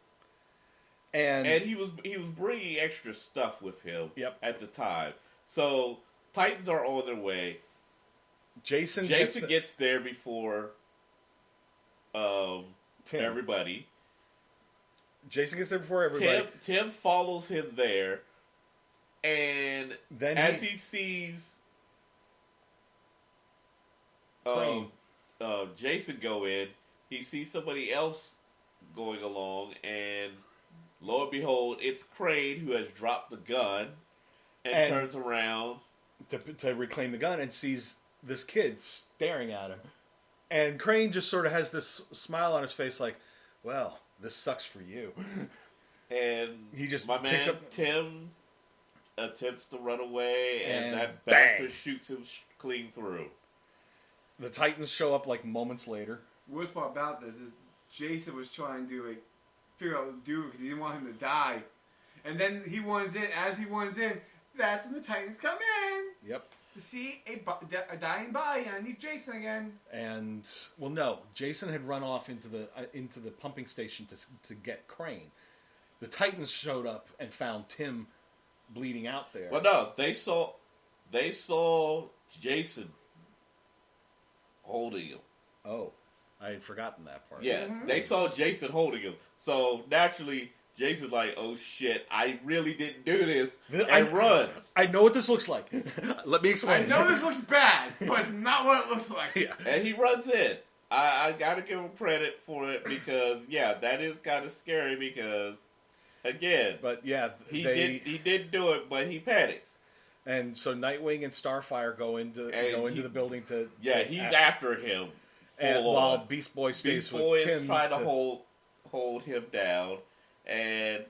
And he was bringing extra stuff with him at the time. So Titans are on their way. Jason gets there before everybody. Jason gets there before everybody. Tim follows him there, and then he sees Jason go in, he sees somebody else going along, and lo and behold, it's Crane who has dropped the gun and turns around to reclaim the gun and sees this kid staring at him. And Crane just sort of has this smile on his face like, well, this sucks for you. And he just picks up Tim, attempts to run away, and that bastard shoots him clean through. The Titans show up moments later. Worst part about this is Jason was trying to figure out what to do because he didn't want him to die. And then he runs in. As he runs in, that's when the Titans come in. Yep. To see a dying body underneath Jason again. And no, Jason had run off into the pumping station to get Crane. The Titans showed up and found Tim bleeding out there. Well, no, they saw Jason holding him. Oh, I had forgotten that part. Yeah, they saw Jason holding him. So naturally, Jason's like, oh shit, I really didn't do this, and runs. I know what this looks like. Let me explain. I know this looks bad, but it's not what it looks like. Yeah. And he runs in. I gotta give him credit for it because, that is kind of scary because, again, but yeah, he did do it, but he panics. And so Nightwing and Starfire go into the building to... he's after him. And while Beast Boy stays with Tim. Beast Boy is trying to hold him down. And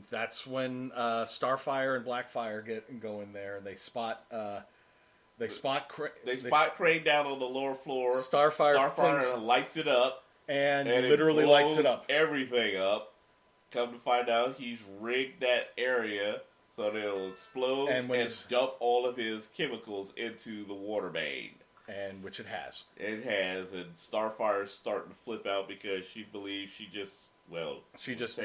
that's when Starfire and Blackfire go in there, and they spot Crane down on the lower floor. Starfire lights it up, and literally lights it up, everything up. Come to find out, he's rigged that area so that it'll explode and dump all of his chemicals into the water main. And which it has. It has, and Starfire's starting to flip out because she believes she just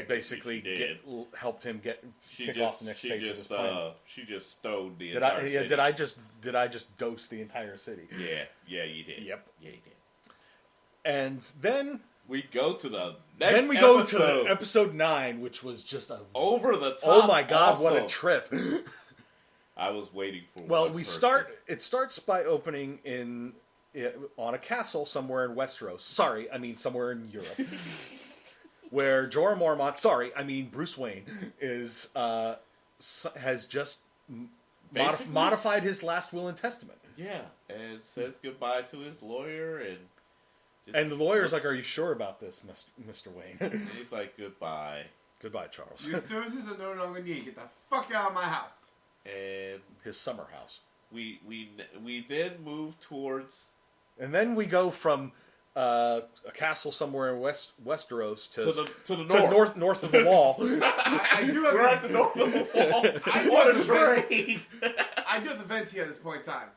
basically helped him kick off the next phase of his plan. She just stoned the entire city. Did I just dose the entire city? Yeah, you did. Yep. Yeah, you did. And then we go to the next episode. episode 9, which was just over the top. Oh my God, what a trip. I was waiting for It starts by opening on a castle somewhere in Westeros. Sorry, I mean somewhere in Europe. Where Jorah Mormont, Bruce Wayne, has just modified his last will and testament. Yeah, and says goodbye to his lawyer, and the lawyer's like, "Are you sure about this, Mr. Wayne?" And he's like, "Goodbye, Charles. Your services are no longer needed. Get the fuck out of my house." And his summer house. We then move towards, and then we go from a castle somewhere in Westeros to the north of the wall. We're at the north of the wall. What a trade! I do have the vent here at this point in time.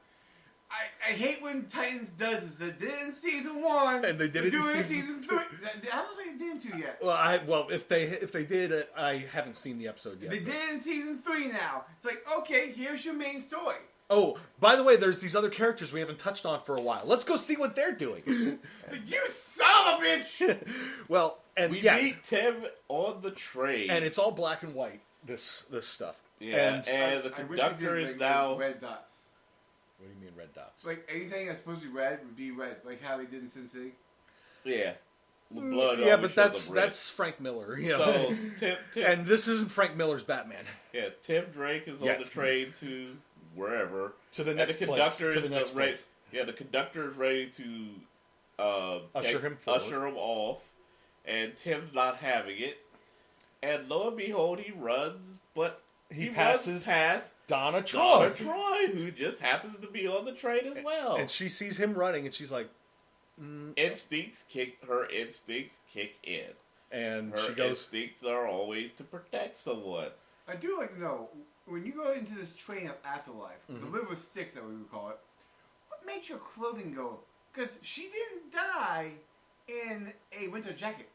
I hate when Titans does this. They did it in season 1, and they did it in season 3. I don't think they did it 2 yet. Well, if they did, I haven't seen the episode yet. They did it in season 3 now. It's like, okay, here's your main story. Oh, by the way, there's these other characters we haven't touched on for a while. Let's go see what they're doing. Like, you son of a bitch! Well, and we meet Tim on the train, and it's all black and white. This stuff. Yeah, and the conductor is now red dots. What do you mean red dots? Like anything that's supposed to be red would be red, like how they did in Sin City. Yeah. The blood. Yeah, but that's Frank Miller. You know? So Tim, and this isn't Frank Miller's Batman. Yeah, Tim Drake is on the train to wherever, to the next place. To the next place. Yeah, the conductor is ready to usher him off, and Tim's not having it. And lo and behold, he runs, but he passes past Donna Troy, who just happens to be on the train as well. And she sees him running, and she's like, her instincts kick in. And her she goes, instincts are always to protect someone. I do like to know, when you go into this train of afterlife, the live with sticks that we would call it, what makes your clothing go? Because she didn't die in a winter jacket.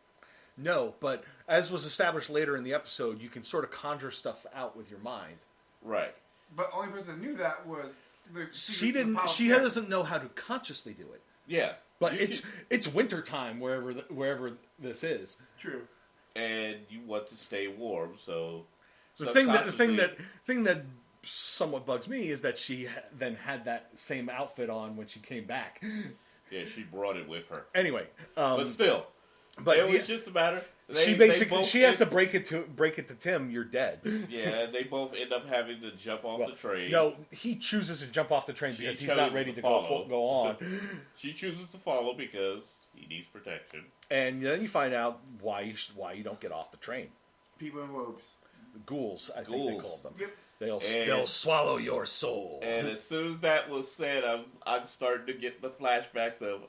No, but as was established later in the episode, you can sort of conjure stuff out with your mind. Right. But the only person that knew that was the she didn't. She doesn't know how to consciously do it. Yeah, but it's winter time wherever this is. True. And you want to stay warm, so the thing that somewhat bugs me is that she then had that same outfit on when she came back. Yeah, she brought it with her. Anyway, but still. But it was just a matter. She has to break it to Tim. You're dead. Yeah, they both end up having to jump off the train. No, he chooses to jump off the train because he's not ready to go on. She chooses to follow because he needs protection. And then you find out why you don't get off the train. People in robes. Ghouls, I think they called them. Yep. They'll swallow your soul. And as soon as that was said, I'm starting to get the flashbacks of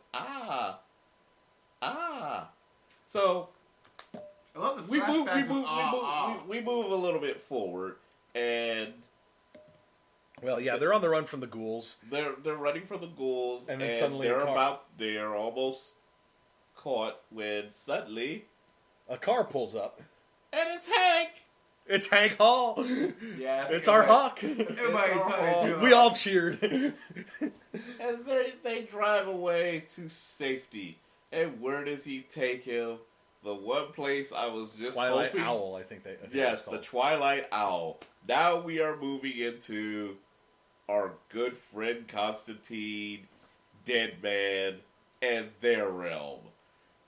So I love the we move a little bit forward, and they're on the run from the ghouls. They're running from the ghouls, and then suddenly they're almost caught when suddenly a car pulls up, and it's Hank. It's Hank Hall. Yeah, it's our Hawk. We all cheered, and they drive away to safety. And where does he take him? The one place I was just Twilight hoping... Owl, I think yes, the Twilight Owl. Now we are moving into our good friend Constantine, Deadman, and their realm.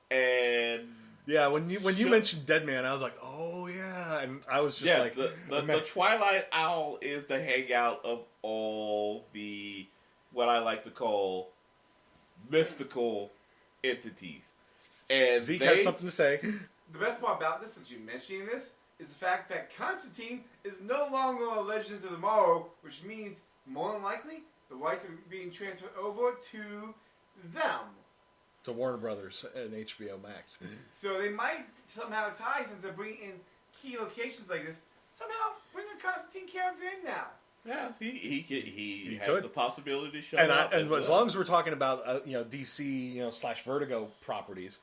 And Yeah, when you mentioned Deadman, I was like, oh yeah, and I was just like, the Twilight Owl is the hangout of all the what I like to call mystical entities. And Zeke has something to say. The best part about this, since you're mentioning this, is the fact that Constantine is no longer a Legends of Tomorrow, which means, more than likely, the rights are being transferred over to them. To Warner Brothers and HBO Max. So they might somehow tie, since they're bringing in key locations like this, somehow bring a Constantine character in now. Yeah, he has the possibility to show up. And as long as we're talking about DC / Vertigo properties,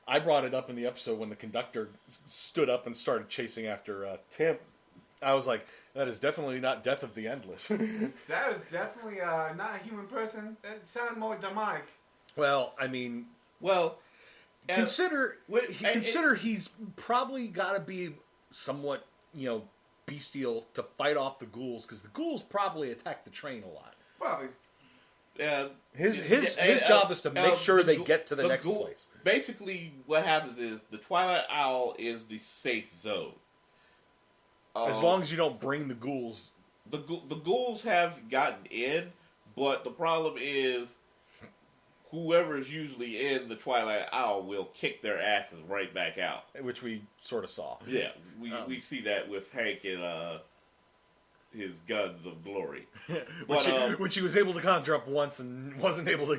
I brought it up in the episode when the conductor stood up and started chasing after Tim. I was like, that is definitely not Death of the Endless. That is definitely not a human person. That sounded more demonic. Well, I mean, consider he's probably got to be somewhat, bestial to fight off the ghouls, because the ghouls probably attack the train a lot. Probably. His job is to make sure they get to the next place. Basically, what happens is the Twilight Owl is the safe zone. As long as you don't bring the ghouls. The ghouls have gotten in, but the problem is whoever's usually in the Twilight Owl will kick their asses right back out. Which we sort of saw. Yeah, we see that with Hank and his guns of glory. which he was able to conjure up once and wasn't able to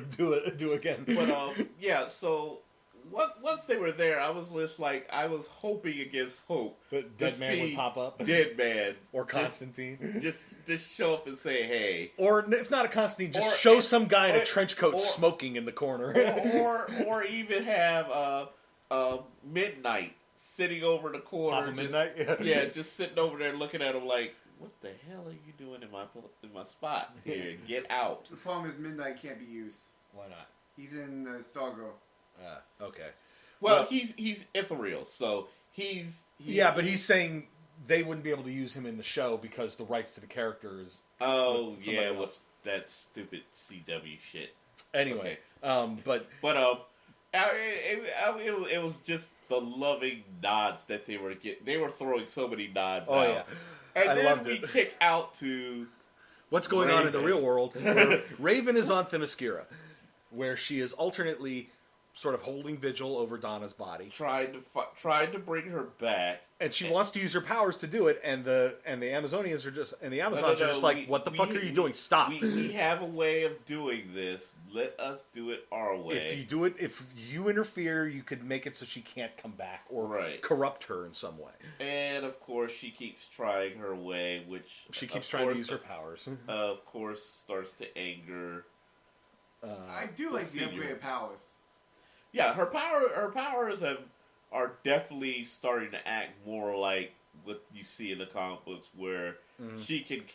do again. But so once they were there, I was just like, I was hoping against hope that Deadman would pop up. Deadman or Constantine just show up and say hey. Or if not a Constantine, just show some guy in a trench coat smoking in the corner. or even have Midnight sitting over the corner. Papa Midnight? Yeah, just sitting over there looking at him like, what the hell are you doing in my spot here? Get out. The problem is Midnight can't be used. Why not? He's in Stargirl. Okay. Well, he's ethereal, so but he's saying they wouldn't be able to use him in the show because the rights to the character is. Oh yeah, what's that stupid CW shit? Anyway, okay. It was just the loving nods that they were getting. They were throwing so many nods. Oh out. yeah. And then we kick out to what's going on in the real world. Where Raven is on Themyscira, where she is alternately sort of holding vigil over Donna's body, trying to bring her back, and she wants to use her powers to do it. And the Amazonians are just Amazons are just like, what the fuck are you doing? Stop! We have a way of doing this. Let us do it our way. If you interfere, you could make it so she can't come back or corrupt her in some way. And of course, she keeps trying her way, which she keeps trying to use her powers. Of course, starts to anger. I do like the upgraded powers. Yeah, her powers are definitely starting to act more like what you see in the comic books, where she can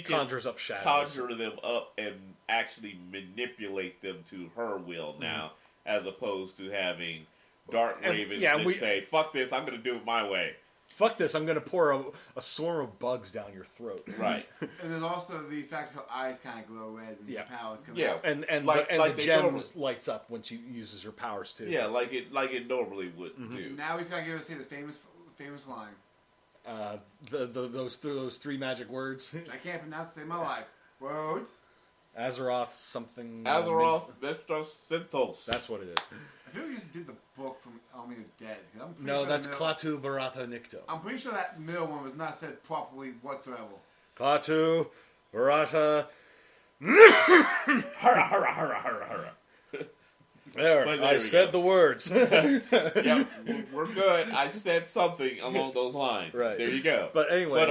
conjures up shadows, conjure them up, and actually manipulate them to her will now, as opposed to having Dark Raven say, "Fuck this, I'm going to do it my way." Fuck this, I'm going to pour a swarm of bugs down your throat. Right. And there's also the fact her eyes kind of glow red when the powers come out. And the gem lights up when she uses her powers too. Yeah, like it normally would do. Now he's got to give us the famous line. Those three magic words. I can't pronounce to save my life. Words. Azeroth something. Azeroth Vestos Synthos. That's what it is. I feel we just did the book from Army of Dead. No, that's Klaatu Barata Nikto. I'm pretty sure that middle one was not said properly whatsoever. Klaatu Barata. Hurrah, hurrah, hurrah, hurrah, hurrah. There I said the words. Yep, we're good. I said something along those lines. Right. There you go. But anyway,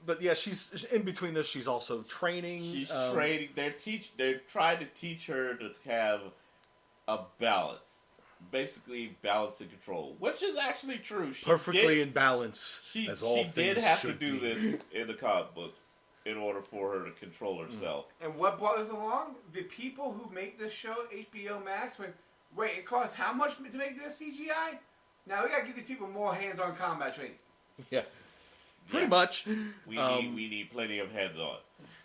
but yeah, she's in between this. She's also training. She's training. They're trying to teach her to have a balance. Basically, balance and control, which is actually true. She perfectly in balance. She did have to do this in the comic books in order for her to control herself. And what brought us along? The people who make this show, HBO Max, went, wait, it costs how much to make this CGI? Now we gotta give these people more hands-on combat training. Yeah, pretty much. We need plenty of hands-on,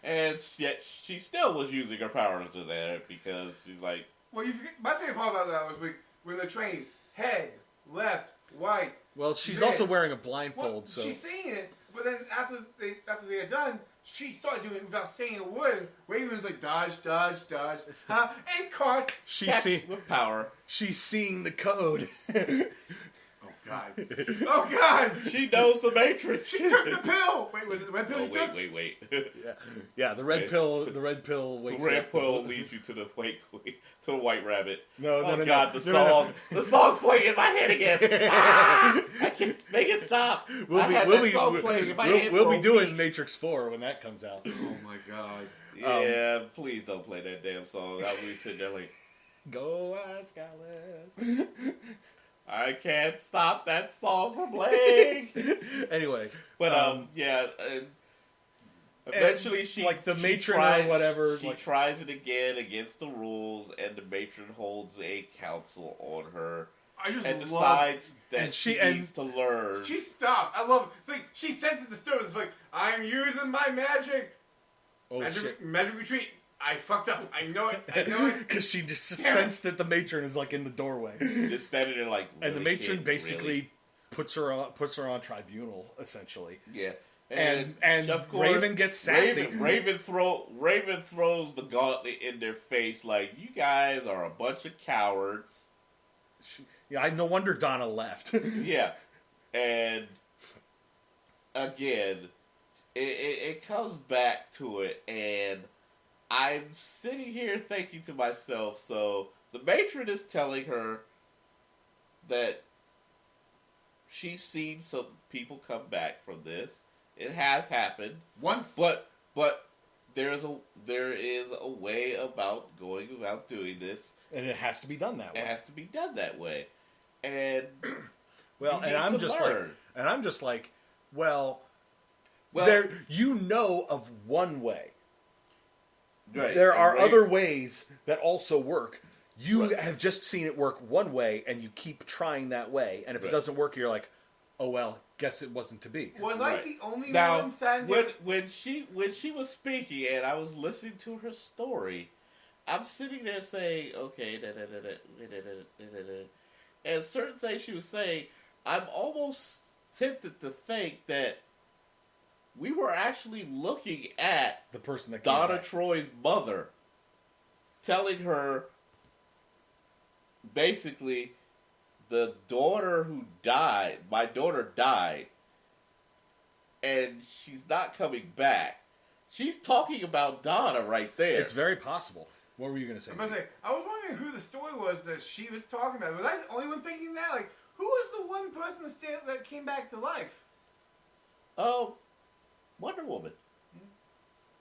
and yet she still was using her powers to there because she's like. Well, my favorite part about that was when they're training, head, left, white. Well, she's red. also wearing a blindfold, Well, so... she's saying it, but then after they are done, she started doing it without saying a word. Raven's like, dodge, huh? And caught. With power. She's seeing the code. Oh God! She knows the Matrix. She took the pill. Wait, was it the red pill? Wait. Yeah, the red pill. The red pill wakes The red up. pill leads you to the White Rabbit. No. God, the song's playing in my head again. I can't make it stop. We'll be doing Matrix 4 when that comes out. Oh my God! Yeah, please don't play that damn song. I'll be sitting there like, go ask Alice. I can't stop that song from playing. Anyway, but eventually she like the matron tries, or whatever. She tries it again against the rules, and the matron holds a council on her. And decides that she needs to learn. She stopped. I love it. It's like she senses disturbance. It's like, I'm using my magic. Magic retreat. I fucked up. I know it. Because she just sensed that the matron is like in the doorway. Just standing there like. Really, and the matron basically puts her on tribunal, essentially. Yeah. And of course, Raven gets sassy. Raven throws the gauntlet in their face like, you guys are a bunch of cowards. No wonder Donna left. Yeah. And again, it comes back to it, and I'm sitting here thinking to myself, so the matron is telling her that she's seen some people come back from this. It has happened once, but there is a way about going about doing this, and it has to be done that way. It has to be done that way, and I'm just like, well, there of one way. Right. There are other ways that also work. You have just seen it work one way, and you keep trying that way. And if it doesn't work, you're like, oh well, guess it wasn't to be. Was I the only one sad when she was speaking and I was listening to her story, I'm sitting there saying, okay, and certain things she was saying, I'm almost tempted to think that we were actually looking at the person that Donna Troy's mother, telling her basically, the daughter who died, my daughter died, and she's not coming back. She's talking about Donna right there. It's very possible. What were you going to say? I was wondering who the story was that she was talking about. Was I the only one thinking that? Like, who was the one person that came back to life? Oh, Wonder Woman.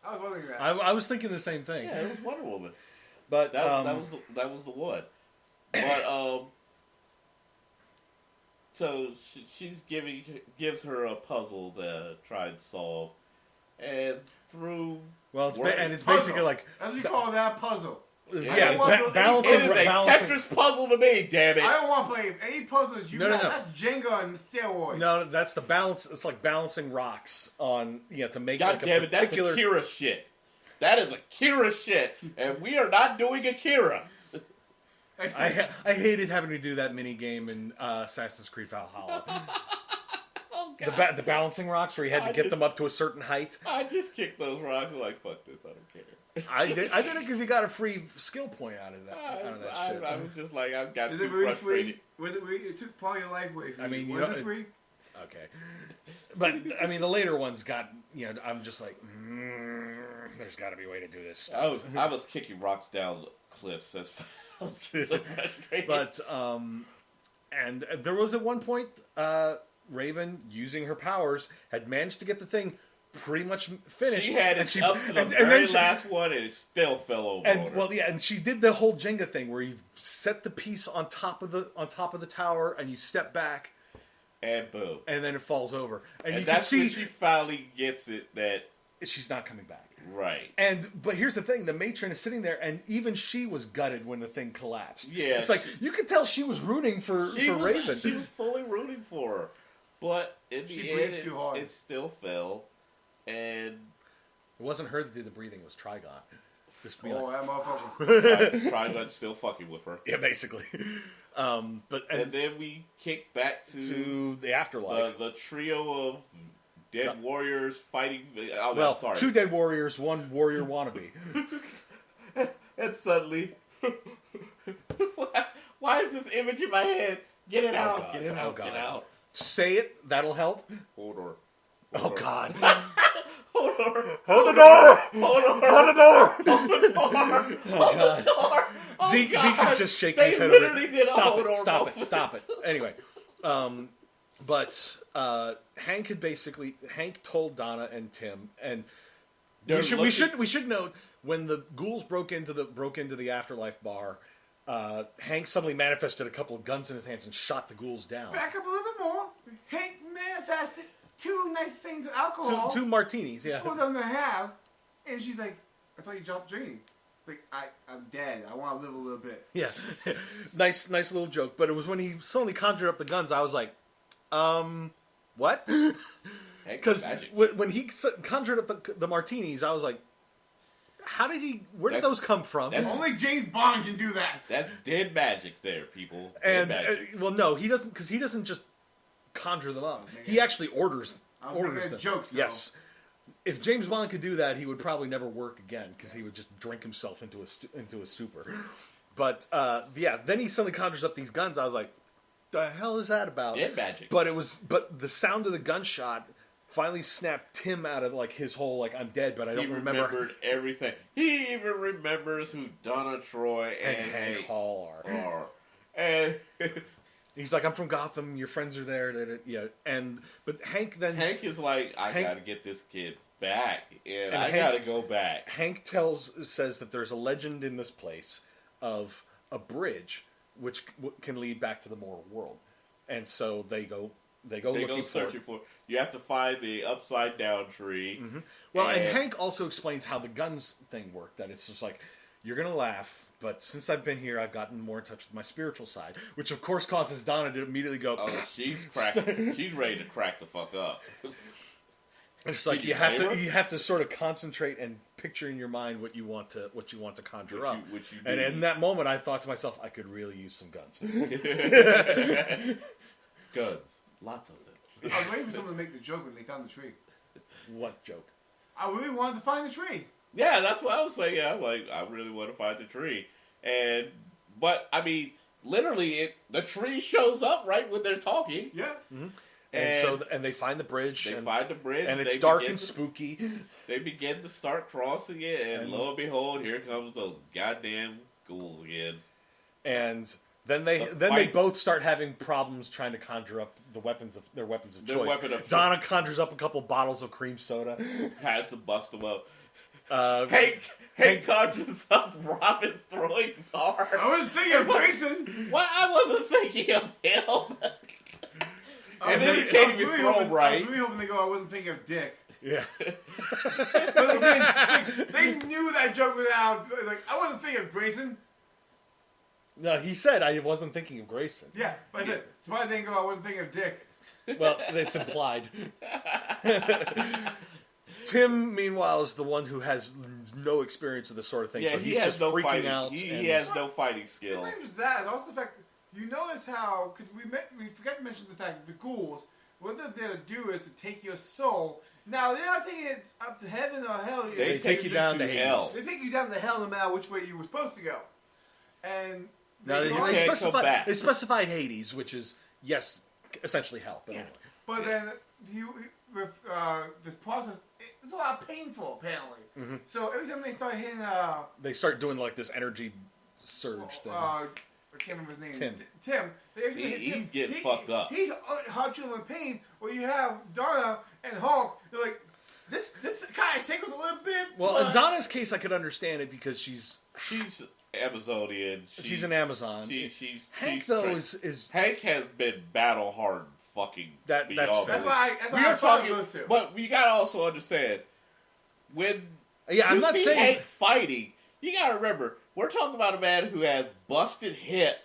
I was wondering that. I was thinking the same thing. Yeah, it was Wonder Woman. But that was the one. But so she's gives her a puzzle to try and solve, and through it's basically like, as we call that, puzzle. Yeah, balancing. It is a Tetris puzzle to me. Damn it! I don't want to play any puzzles. No. That's Jenga and steroids. No, that's the balance. It's like balancing rocks on to make. God like damn it! That's Akira shit. That is Akira shit, and we are not doing Akira. I hated having to do that mini game in Assassin's Creed Valhalla. Oh, God. The balancing rocks where you had to get them up to a certain height. I just kicked those rocks. I'm like, fuck this. I don't care. I did it because you got a free skill point out of that. Shit. I was just like, I've got too frustrated. Free? Was it free? It took part of your life away from you. Was it free? Okay. But, I mean, the later ones got, I'm just like, there's got to be a way to do this stuff. I was kicking rocks down cliffs. That's so frustrating. But, and there was at one point, Raven, using her powers, had managed to get the thing pretty much finished. She had it up to the very last one, and it still fell over. And she did the whole Jenga thing where you set the piece on top of the tower, and you step back, and boom, and then it falls over. And you that's can see when she finally gets it that she's not coming back. Right. But here's the thing: the matron is sitting there, and even she was gutted when the thing collapsed. Yeah, it's like you could tell she was rooting for Raven. She was fully rooting for her, but in the end, it still fell. And it wasn't her that did the breathing; it was Trigon. Just be that like, motherfucker. Trigun's still fucking with her. yeah, basically. And then we kick back to the afterlife. The trio of dead warriors fighting. Oh, well, I'm sorry. 2 dead warriors, 1 warrior wannabe. And suddenly, why is this image in my head? Get it out! God. Get it out! Get out! Say it. That'll help. Hold on. Oh God. Hold on. Hold the door! Hold on. Hold the door! Hold the door! Oh God. Door! Oh, Zeke is just shaking They his head. literally did a Stop hold it! on Stop moment. it! Stop it! Anyway, but Hank told Donna and Tim, and we should note when the ghouls broke into the afterlife bar. Hank suddenly manifested a couple of guns in his hands and shot the ghouls down. Back up a little bit more. Hank manifested 2 nice things of alcohol. 2 martinis, yeah. For them to have. And she's like, I thought you dropped drinking. It's like, I'm dead. I want to live a little bit. Yeah. nice little joke. But it was when he suddenly conjured up the guns, I was like, what? Because when he conjured up the martinis, I was like, where did those come from? Only James Bond can do that. That's dead magic there, people. Well, no, he doesn't, because he doesn't just conjure them up. He actually orders them. Jokes, yes. If James Bond could do that, he would probably never work again, because he would just drink himself into a stupor. But then he suddenly conjures up these guns. I was like, the hell is that about? Dead magic. But the sound of the gunshot finally snapped Tim out of like his whole like I'm dead, but I don't remember. He remembered everything. He even remembers who Donna Troy and Hank Hall are. And he's like, I'm from Gotham. Your friends are there. Yeah, but Hank is like, I gotta get this kid back, and I gotta go back. Hank says that there's a legend in this place of a bridge which can lead back to the mortal world, and so they go searching for it. You have to find the upside down tree. Mm-hmm. Well, and Hank also explains how the guns thing worked. That it's just like, you're gonna laugh, but since I've been here, I've gotten more in touch with my spiritual side, which of course causes Donna to immediately go, "Oh, she's she's ready to crack the fuck up." It's like you have to sort of concentrate and picture in your mind what you want to conjure up. And in that moment, I thought to myself, I could really use some guns. Guns, lots of them. I was waiting for someone to make the joke when they found the tree. What joke? I really wanted to find the tree. Yeah, that's what I was saying. I'm like, I really want to find the tree. But I mean, literally, the tree shows up right when they're talking. Yeah. Mm-hmm. And they find the bridge. And it's dark and spooky. They begin to start crossing it, and lo and behold, here comes those goddamn ghouls again. And then they both start having problems trying to conjure up their weapons of choice. Donna conjures up a couple bottles of cream soda. Has to bust them up. Hank conjures up Robin throwing bars. I wasn't thinking of Grayson. Well, I wasn't thinking of him. And then he can't even throw him right. I was really hoping they go, I wasn't thinking of Dick. Yeah. But they knew that joke without, like, I wasn't thinking of Grayson. No, he said I wasn't thinking of Grayson. Yeah, but I said, it's why they go, I wasn't thinking of Dick. Well, it's implied. Tim, meanwhile, is the one who has no experience with this sort of thing, so he's just freaking out. He has no fighting skill. It's not just that, it's also the fact that you notice how, because we forgot to mention the fact that the ghouls, what they're there to do is to take your soul. Now, they're not taking it up to heaven or hell. They take you down to hell. They take you down to hell no matter which way you were supposed to go. And they specified Hades, which is, yes, essentially hell. But anyway. But then, with this process, it's a lot painful, apparently. Mm-hmm. So every time they start hitting... they start doing, like, this energy surge thing. I can't remember his name. Tim. He's getting fucked up. He's hard chilling with pain, where you have Donna and Hulk, they're like, this kind of tickles a little bit. Well, in Donna's case, I could understand it because she's Amazonian. She's an Amazon. Hank Hank has been battle hard fucking. That's fair. That's why I talking. But you gotta also understand when I'm not saying Hank fighting. You gotta remember, we're talking about a man who has busted hip,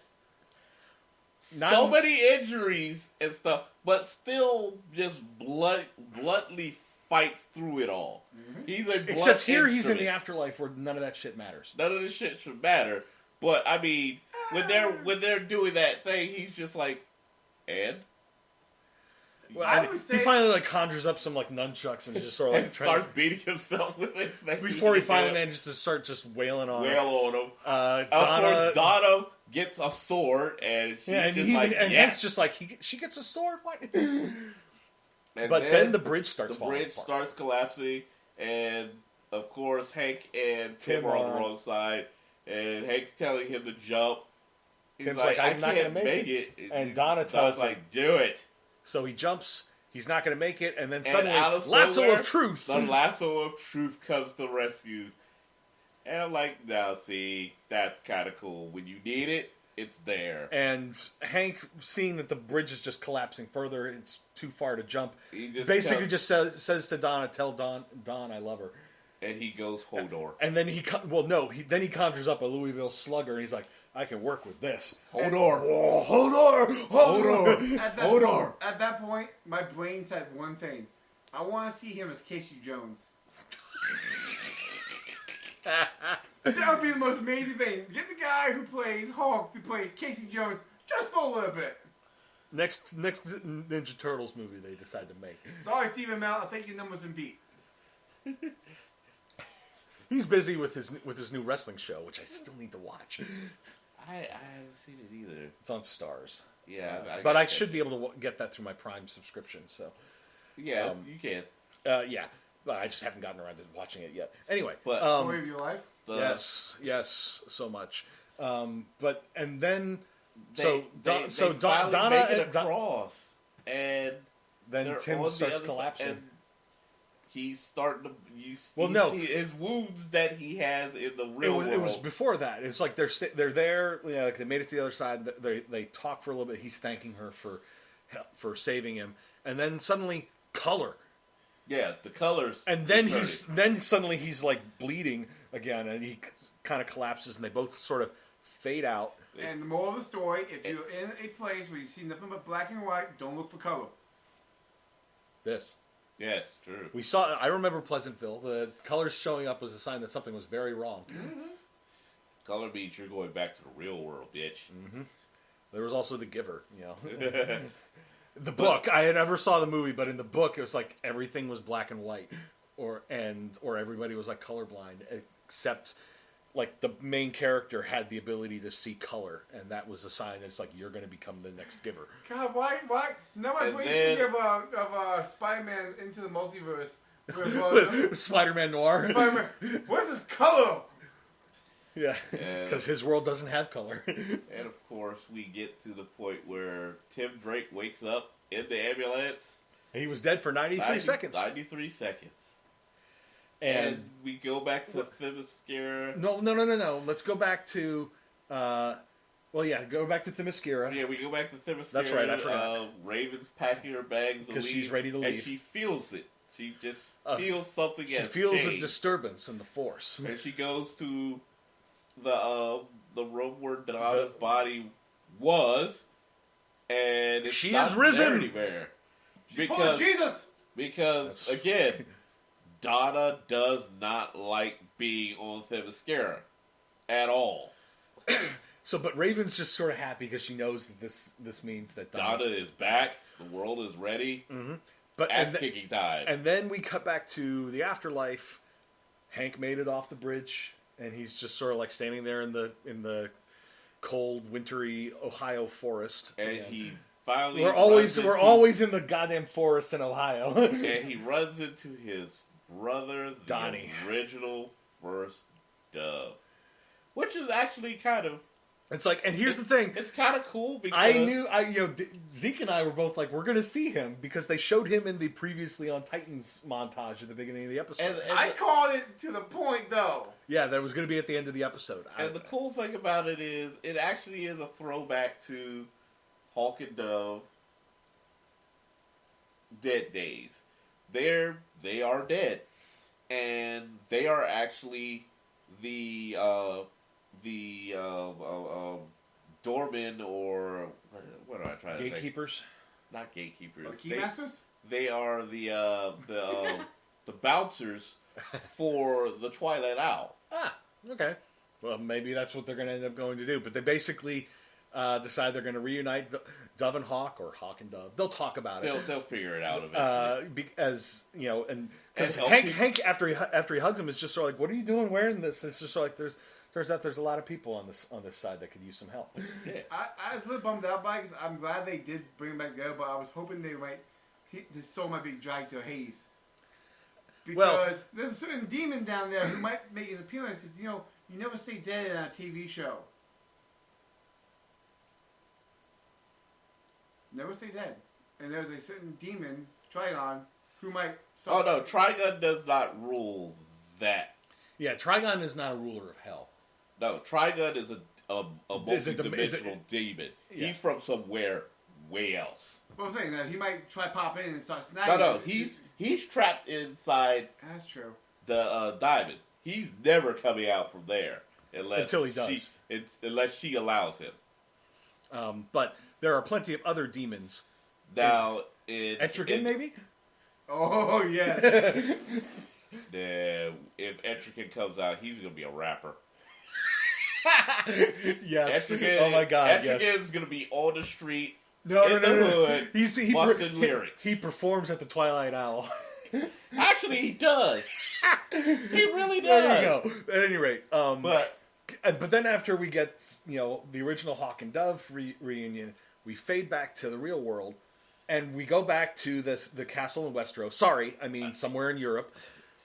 many injuries and stuff, but still just bluntly fights through it all. Mm-hmm. He's a except here he's in the afterlife where none of that shit matters. None of this shit should matter. But I mean, when they're doing that thing, he's just like, and. Well, he finally like conjures up some like nunchucks and just sort of like starts beating himself with it before he finally manages to start just wailing on him. Of course, Donna gets a sword and she's Hank's just like she gets a sword. What? But then the bridge starts falling apart. Starts collapsing, and of course Hank and Tim are on the wrong side, and Hank's telling him to jump. He's Tim's like, I'm not going to make it. And Donna tells him, like, do it. So he jumps, he's not going to make it, and then suddenly, lasso of truth. The lasso of truth comes to rescue. And I'm like, now see, that's kind of cool. When you need it, it's there. And Hank, seeing that the bridge is just collapsing further, it's too far to jump, basically just says to Donna, tell Don I love her. And he goes, Hodor. And then he conjures up a Louisville Slugger, and he's like, I can work with this. Hodor. Hodor. At that point, my brain said one thing. I want to see him as Casey Jones. That would be the most amazing thing. Get the guy who plays Hulk to play Casey Jones just for a little bit. Next Ninja Turtles movie they decide to make. Sorry, Stephen Mount. I think your number's been beat. He's busy with his new wrestling show, which I still need to watch. I haven't seen it either. It's on Stars. Yeah, but I should be able to get that through my Prime subscription. So, yeah, you can. Yeah, but I just haven't gotten around to watching it yet. Anyway, but story of your life. Yes, so much. But and then Donna make it across, and then Tim starts collapsing. He's starting to. See his wounds that he has in the real world. It was before that. It's like they're there. Yeah, like they made it to the other side. They talk for a little bit. He's thanking her for saving him, and then suddenly color. Yeah, the colors. And then suddenly he's like bleeding again, and he kind of collapses, and they both sort of fade out. And the moral of the story: if you're in a place where you see nothing but black and white, don't look for color. Yes, true. I remember Pleasantville. The colors showing up was a sign that something was very wrong. Mm-hmm. Color means you're going back to the real world, bitch. Mm-hmm. There was also The Giver, The book. I never saw the movie, but in the book, it was like everything was black and white, or everybody was like colorblind, except like the main character had the ability to see color, and that was a sign that it's like you're going to become the next Giver. God, why? No, I think of Spider-Man Into the Multiverse with Spider-Man Noir. Spider-Man, what's his color? Yeah, because his world doesn't have color. And of course, we get to the point where Tim Drake wakes up in the ambulance. He was dead for 93 seconds. 93 seconds. And we go back to Themyscira. No. Let's go back to... go back to Themyscira. Yeah, we go back to Themyscira. That's right, I forgot. Raven's packing her bags to leave. Because she's ready to leave. And she feels it. She just feels something. She feels a disturbance in the Force. And she goes to the room where Donna's body was, and she is risen anywhere. Because Jesus. Because again, Donna does not like being on Themyscira at all. But Raven's just sort of happy because she knows that this means that Donna is back. The world is ready. Mm-hmm. But ass-kicking time. And then we cut back to the afterlife. Hank made it off the bridge, and he's just sort of like standing there in the cold, wintry Ohio forest. And he finally we're always in the goddamn forest in Ohio. And he runs into his brother, Donnie, the original first dove, which is actually kind of. It's like, and here's the thing. It's kind of cool because Zeke and I were both like, we're going to see him because they showed him in the Previously on Titans montage at the beginning of the episode. And I called it to the point, though. Yeah, that was going to be at the end of the episode. And the cool thing about it is, it actually is a throwback to Hawk and Dove Dead Days. They are dead, and they are actually the doormen, or what am I trying to gatekeepers? Think? Not gatekeepers. Key masters? They are the the bouncers for the Twilight Owl. Ah, okay. Well, maybe that's what they're going to end up going to do. But they basically decide they're going to reunite Dove and Hawk, or Hawk and Dove. They'll talk about it. They'll figure it out eventually. As you know, and because Hank after he hugs him is just sort of like, "What are you doing wearing this?" It's just sort of like turns out there's a lot of people on this side that could use some help. Yeah. I was a little bummed out by it because I'm glad they did bring him back together, but I was hoping this soul might be dragged to Hades. Because there's a certain demon down there who might make his appearance because, you never stay dead in a TV show. Never stay dead. And there's a certain demon, Trigon, who might... Oh, no, Trigon does not rule that. Yeah, Trigon is not a ruler of hell. No, Trigon is a multi-dimensional demon. Yeah. He's from somewhere way else. What I'm saying is that he might try to pop in and start snagging. No, he's trapped inside. That's true. The diamond. He's never coming out from there until he does. Unless she allows him. But there are plenty of other demons. Now, Etrigan, maybe. Oh yeah. If Etrigan comes out, he's gonna be a rapper. Yes. Etrigan, oh my God. Etrigan's gonna be on the street. No. Hood, he busting lyrics. He performs at the Twilight Owl. Actually, he does. He really does. There you go. At any rate, but then after we get the original Hawk and Dove reunion, we fade back to the real world, and we go back to the castle in Westeros. Somewhere in Europe,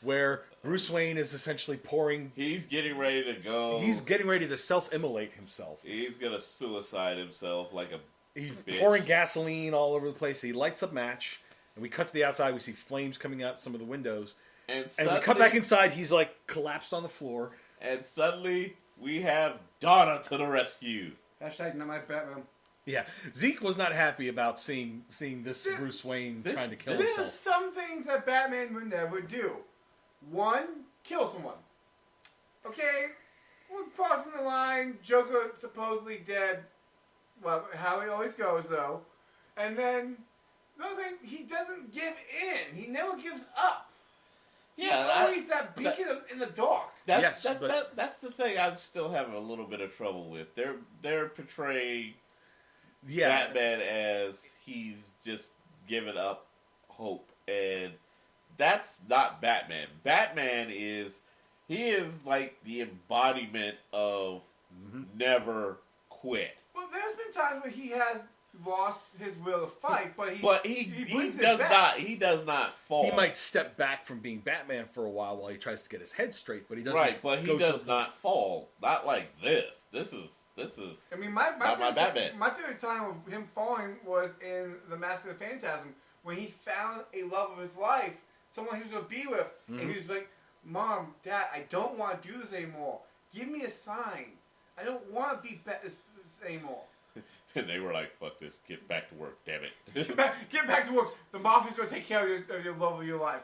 where Bruce Wayne is essentially pouring. He's getting ready to go. He's getting ready to self-immolate himself. He's gonna suicide himself like a. He's pouring gasoline all over the place. He lights a match, and we cut to the outside. We see flames coming out some of the windows. And we cut back inside. He's like collapsed on the floor. And suddenly, we have Donna to the rescue. Hashtag not my Batman. Yeah, Zeke was not happy about seeing this Bruce Wayne trying to kill himself. There's some things that Batman would never do. One, kill someone. Okay, we're crossing the line. Joker supposedly dead. Well, how it always goes, though. And then, another thing, he doesn't give in. He never gives up. Yeah, He's always that beacon in the dark. That's the thing I'm still having a little bit of trouble with. They're portraying Batman as he's just given up hope. And that's not Batman. Batman is like the embodiment of never quit. Well, there's been times where he has lost his will to fight, but he does not fall. He might step back from being Batman for a while he tries to get his head straight, but he doesn't. Right, but he does not fall. Not like this. This is. I mean, my Batman. My favorite time of him falling was in The Mask of the Phantasm when he found a love of his life, someone he was going to be with, and he was like, "Mom, Dad, I don't want to do this anymore. Give me a sign. I don't want to be this anymore." And they were like, "Fuck this! Get back to work, damn it! Get back to work. The mafia's going to take care of your love of your life."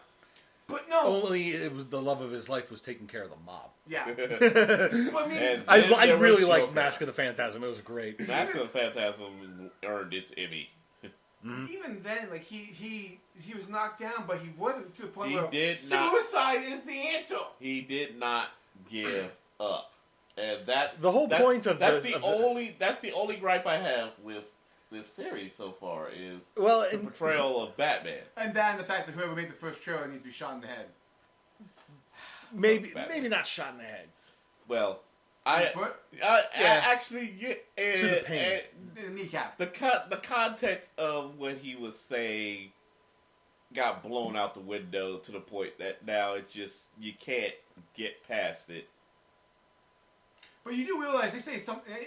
But no, only it was the love of his life was taking care of the mob. Yeah, but I mean, I really liked Mask of the Phantasm. It was great. Mask of the Phantasm earned its Emmy. Even then, like he was knocked down, but he wasn't to the point where suicide is the answer. He did not give up. And that's the whole point of that's the only gripe I have with this series so far is the portrayal of Batman. And the fact that whoever made the first trailer needs to be shot in the head. Maybe not shot in the head. Well, actually to the pain. The kneecap. The context of what he was saying got blown out the window to the point that now you can't get past it. But you do realize they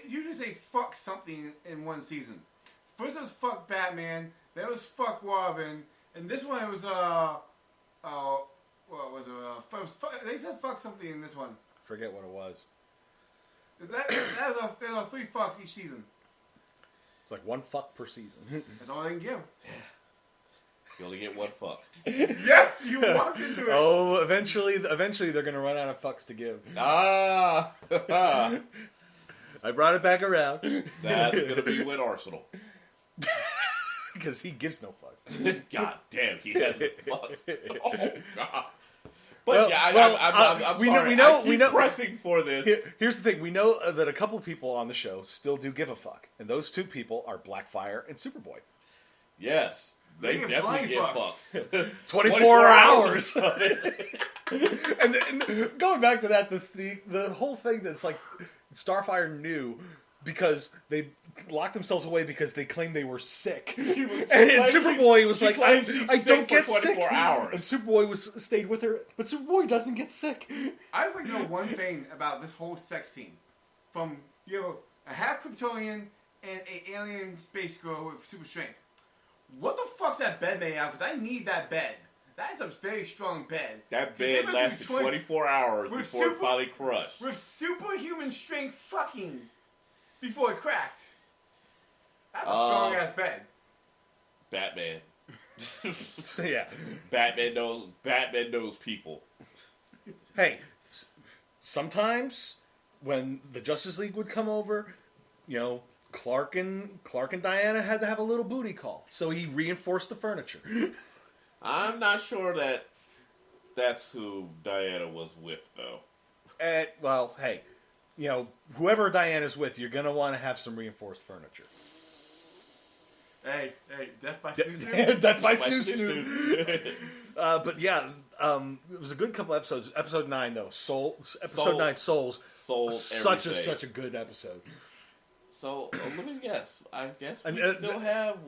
usually say fuck something in one season. First it was fuck Batman, then it was fuck Robin, and this one it was what was it? They said fuck something in this one. Forget what it was. There was 3 fucks each season. It's like 1 fuck per season. That's all they can give. Yeah. You only get 1 fuck. Yes, you walked into it. Oh, eventually they're gonna run out of fucks to give. Ah, I brought it back around. That's gonna be with Arsenal. Because he gives no fucks. God damn, he has no fucks. Oh God. But I'm sorry. We know pressing for this. Here's the thing: we know that a couple of people on the show still do give a fuck, and those two people are Blackfire and Superboy. Yes, they definitely give fucks. 24 hours. and going back to that, the whole thing that's like Starfire knew because they locked themselves away because they claimed they were sick. And Superboy was like, I don't get sick. Hours. And Superboy stayed with her, but Superboy doesn't get sick. I just like to know one thing about this whole sex scene. From, a half Kryptonian and an alien space girl with super strength. What the fuck's that bed made out of? Because I need that bed. That's a very strong bed. That bed lasted 24 hours before it finally crushed. With superhuman strength fucking before it cracked. That's a strong-ass bed. Batman. Yeah. Batman knows people. Hey, sometimes when the Justice League would come over, Clark and Diana had to have a little booty call. So he reinforced the furniture. I'm not sure that's who Diana was with, though. Well, hey, whoever Diana's with, you're going to want to have some reinforced furniture. Hey, death by snoo-snoo. Death by snoo-snoo. But yeah, it was a good couple episodes. Episode 9, though. Episode 9, Souls. Such a good episode. So, let me guess. I guess we still have,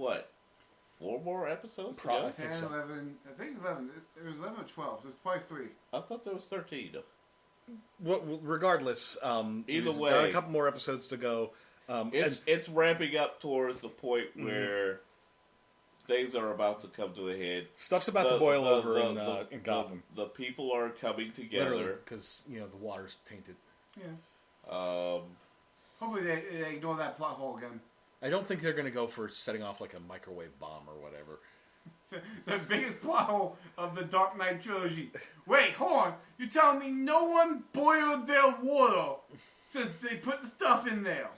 4 more episodes? Probably. 10, 11. I think it's 11. It was 11 or 12, so it's probably 3. I thought there was 13. Well, regardless, either way, got a couple more episodes to go. It's ramping up towards the point where things are about to come to a head. Stuff's about to boil over in Gotham. The people are coming together because the water's tainted. Yeah. Hopefully they ignore that plot hole again. I don't think they're going to go for setting off like a microwave bomb or whatever. The biggest plot hole of the Dark Knight trilogy. Wait, hold on. You're telling me no one boiled their water since they put the stuff in there?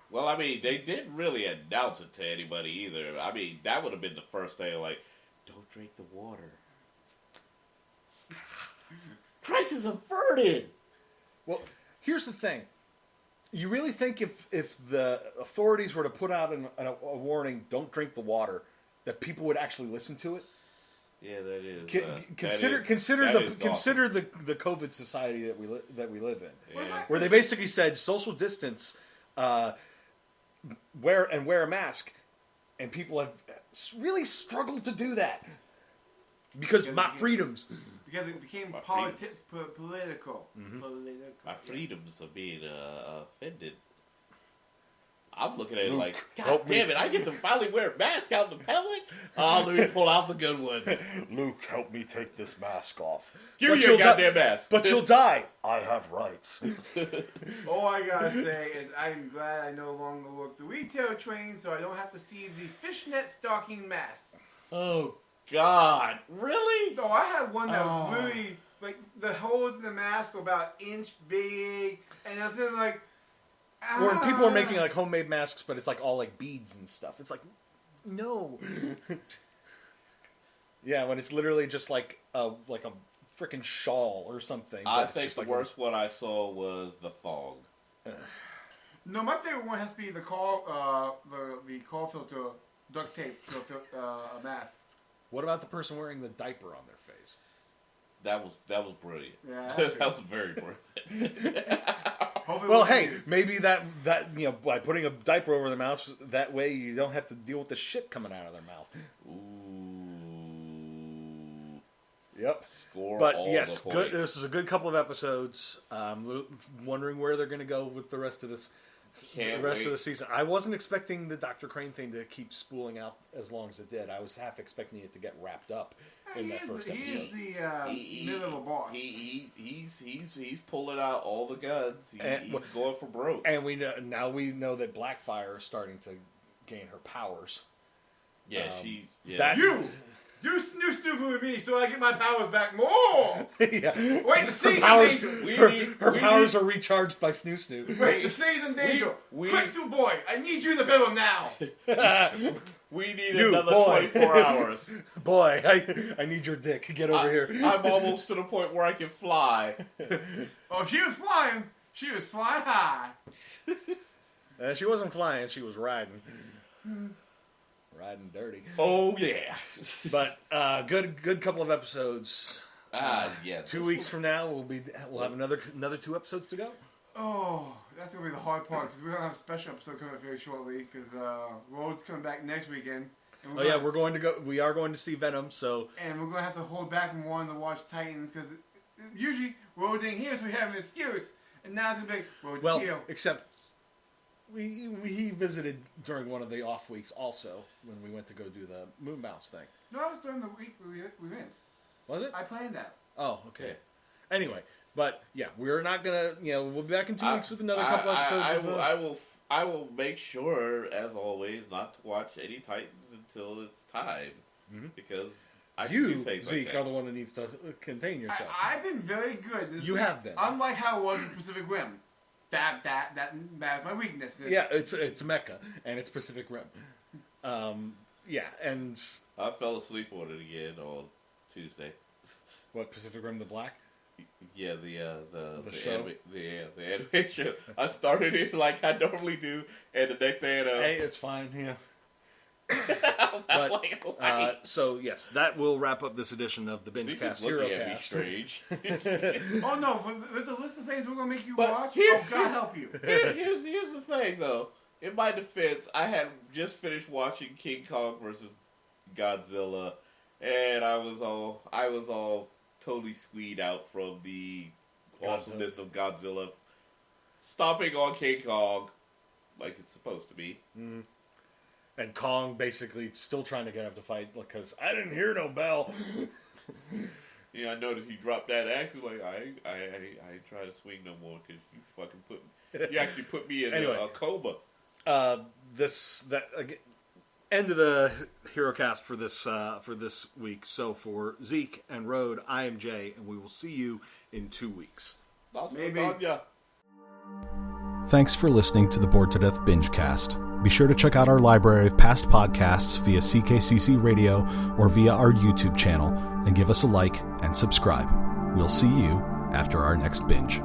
Well, I mean, they didn't really announce it to anybody either. I mean, that would have been the first thing, like, don't drink the water. Christ is averted! Well, here's the thing. You really think if the authorities were to put out a warning, don't drink the water, that people would actually listen to it? Yeah, that is. Consider the COVID society that we live in, where they basically said social distance, wear a mask, and people have really struggled to do that because my freedoms. Because it became political. Mm-hmm. My freedoms are being offended. I'm looking at it like, God damn it, I get to finally wear a mask out in the public? Oh, let me pull out the good ones. Luke, help me take this mask off. Give me your goddamn mask. But you'll die. I have rights. All I gotta say is I'm glad I no longer work the retail train so I don't have to see the fishnet stocking mask. Oh, God. Really? No, I had one that was really, like, the holes in the mask were about inch big, and I was in like, or when people are making like homemade masks, but it's like all like beads and stuff. It's like, no. Yeah, when it's literally just like a freaking shawl or something. I think the worst one I saw was the thong. No, my favorite one has to be the call filter duct tape mask. What about the person wearing the diaper on their face? That was brilliant. Yeah, that was very brilliant. Well, hey, maybe that by putting a diaper over their mouth, that way you don't have to deal with the shit coming out of their mouth. Ooh. Yep. Score. But all yes, the good. This is a good couple of episodes. Wondering where they're going to go with the rest of this. Can't the rest wait. of the season. I wasn't expecting the Dr. Crane thing to keep spooling out as long as it did. I was half expecting it to get wrapped up in that first episode. He's the mid-level boss. He's pulling out all the guns. He's going for broke. And we know that Blackfire is starting to gain her powers. Yeah, Do snoo-snoo with me so I get my powers back more! Yeah. Wait, the season's danger! Her powers are recharged by snoo-snoo. Wait, the season's danger! Quick, boy, I need you in the middle now! We need another 24 hours. Boy, I need your dick. Get over here. I'm almost to the point where I can fly. Oh, she was flying. She was flying high. She wasn't flying. She was riding. Riding dirty. Oh, yeah. But good couple of episodes. Yeah. 2 weeks from now, we'll have another 2 episodes to go. Oh, that's going to be the hard part, because we're going to have a special episode coming up very shortly, because Rhodes coming back next weekend. And we are going to see Venom, so... And we're going to have to hold back from wanting to watch Titans, because usually Rhodes ain't here, so we have an excuse. And now it's going to be Rhodes is here. Except he visited during one of the off weeks also, when we went to go do the Moon Mouse thing. No, it was during the week we went. Was it? I planned that. Oh, okay. Yeah. Anyway... But yeah, we're not gonna. We'll be back in 2 weeks with another couple episodes. I will make sure, as always, not to watch any Titans until it's time, because I can do things Zeke, like that. are the one that needs to contain yourself. I've been very good. You have been. Unlike how it was in Pacific Rim. That's my weakness. Yeah, it's Mecca and it's Pacific Rim. Yeah, and I fell asleep on it again on Tuesday. What, Pacific Rim the Black? Yeah, the show? The animation. I started it like I normally do, and the next day, hey, it's fine. Yeah. So yes, that will wrap up this edition of the Bingecast Herocast. Strange. Oh no! With the list of things we're gonna make you watch, God help you. Here's the thing, though. In my defense, I had just finished watching King Kong versus Godzilla, and I was all totally squeed out from the awesomeness of Godzilla stomping on King Kong like it's supposed to be. Mm. And Kong basically still trying to get him to fight because I didn't hear no bell. Yeah, I noticed he dropped that axe. He was like, I ain't try to swing no more because you actually put me in a coma. End of the Herocast for this week. So for Zeke and Rode, I am Jay, and we will see you in 2 weeks. Maybe. Thanks for listening to the Bored to Death Bingecast. Be sure to check out our library of past podcasts via CKCC Radio or via our YouTube channel, and give us a like and subscribe. We'll see you after our next binge.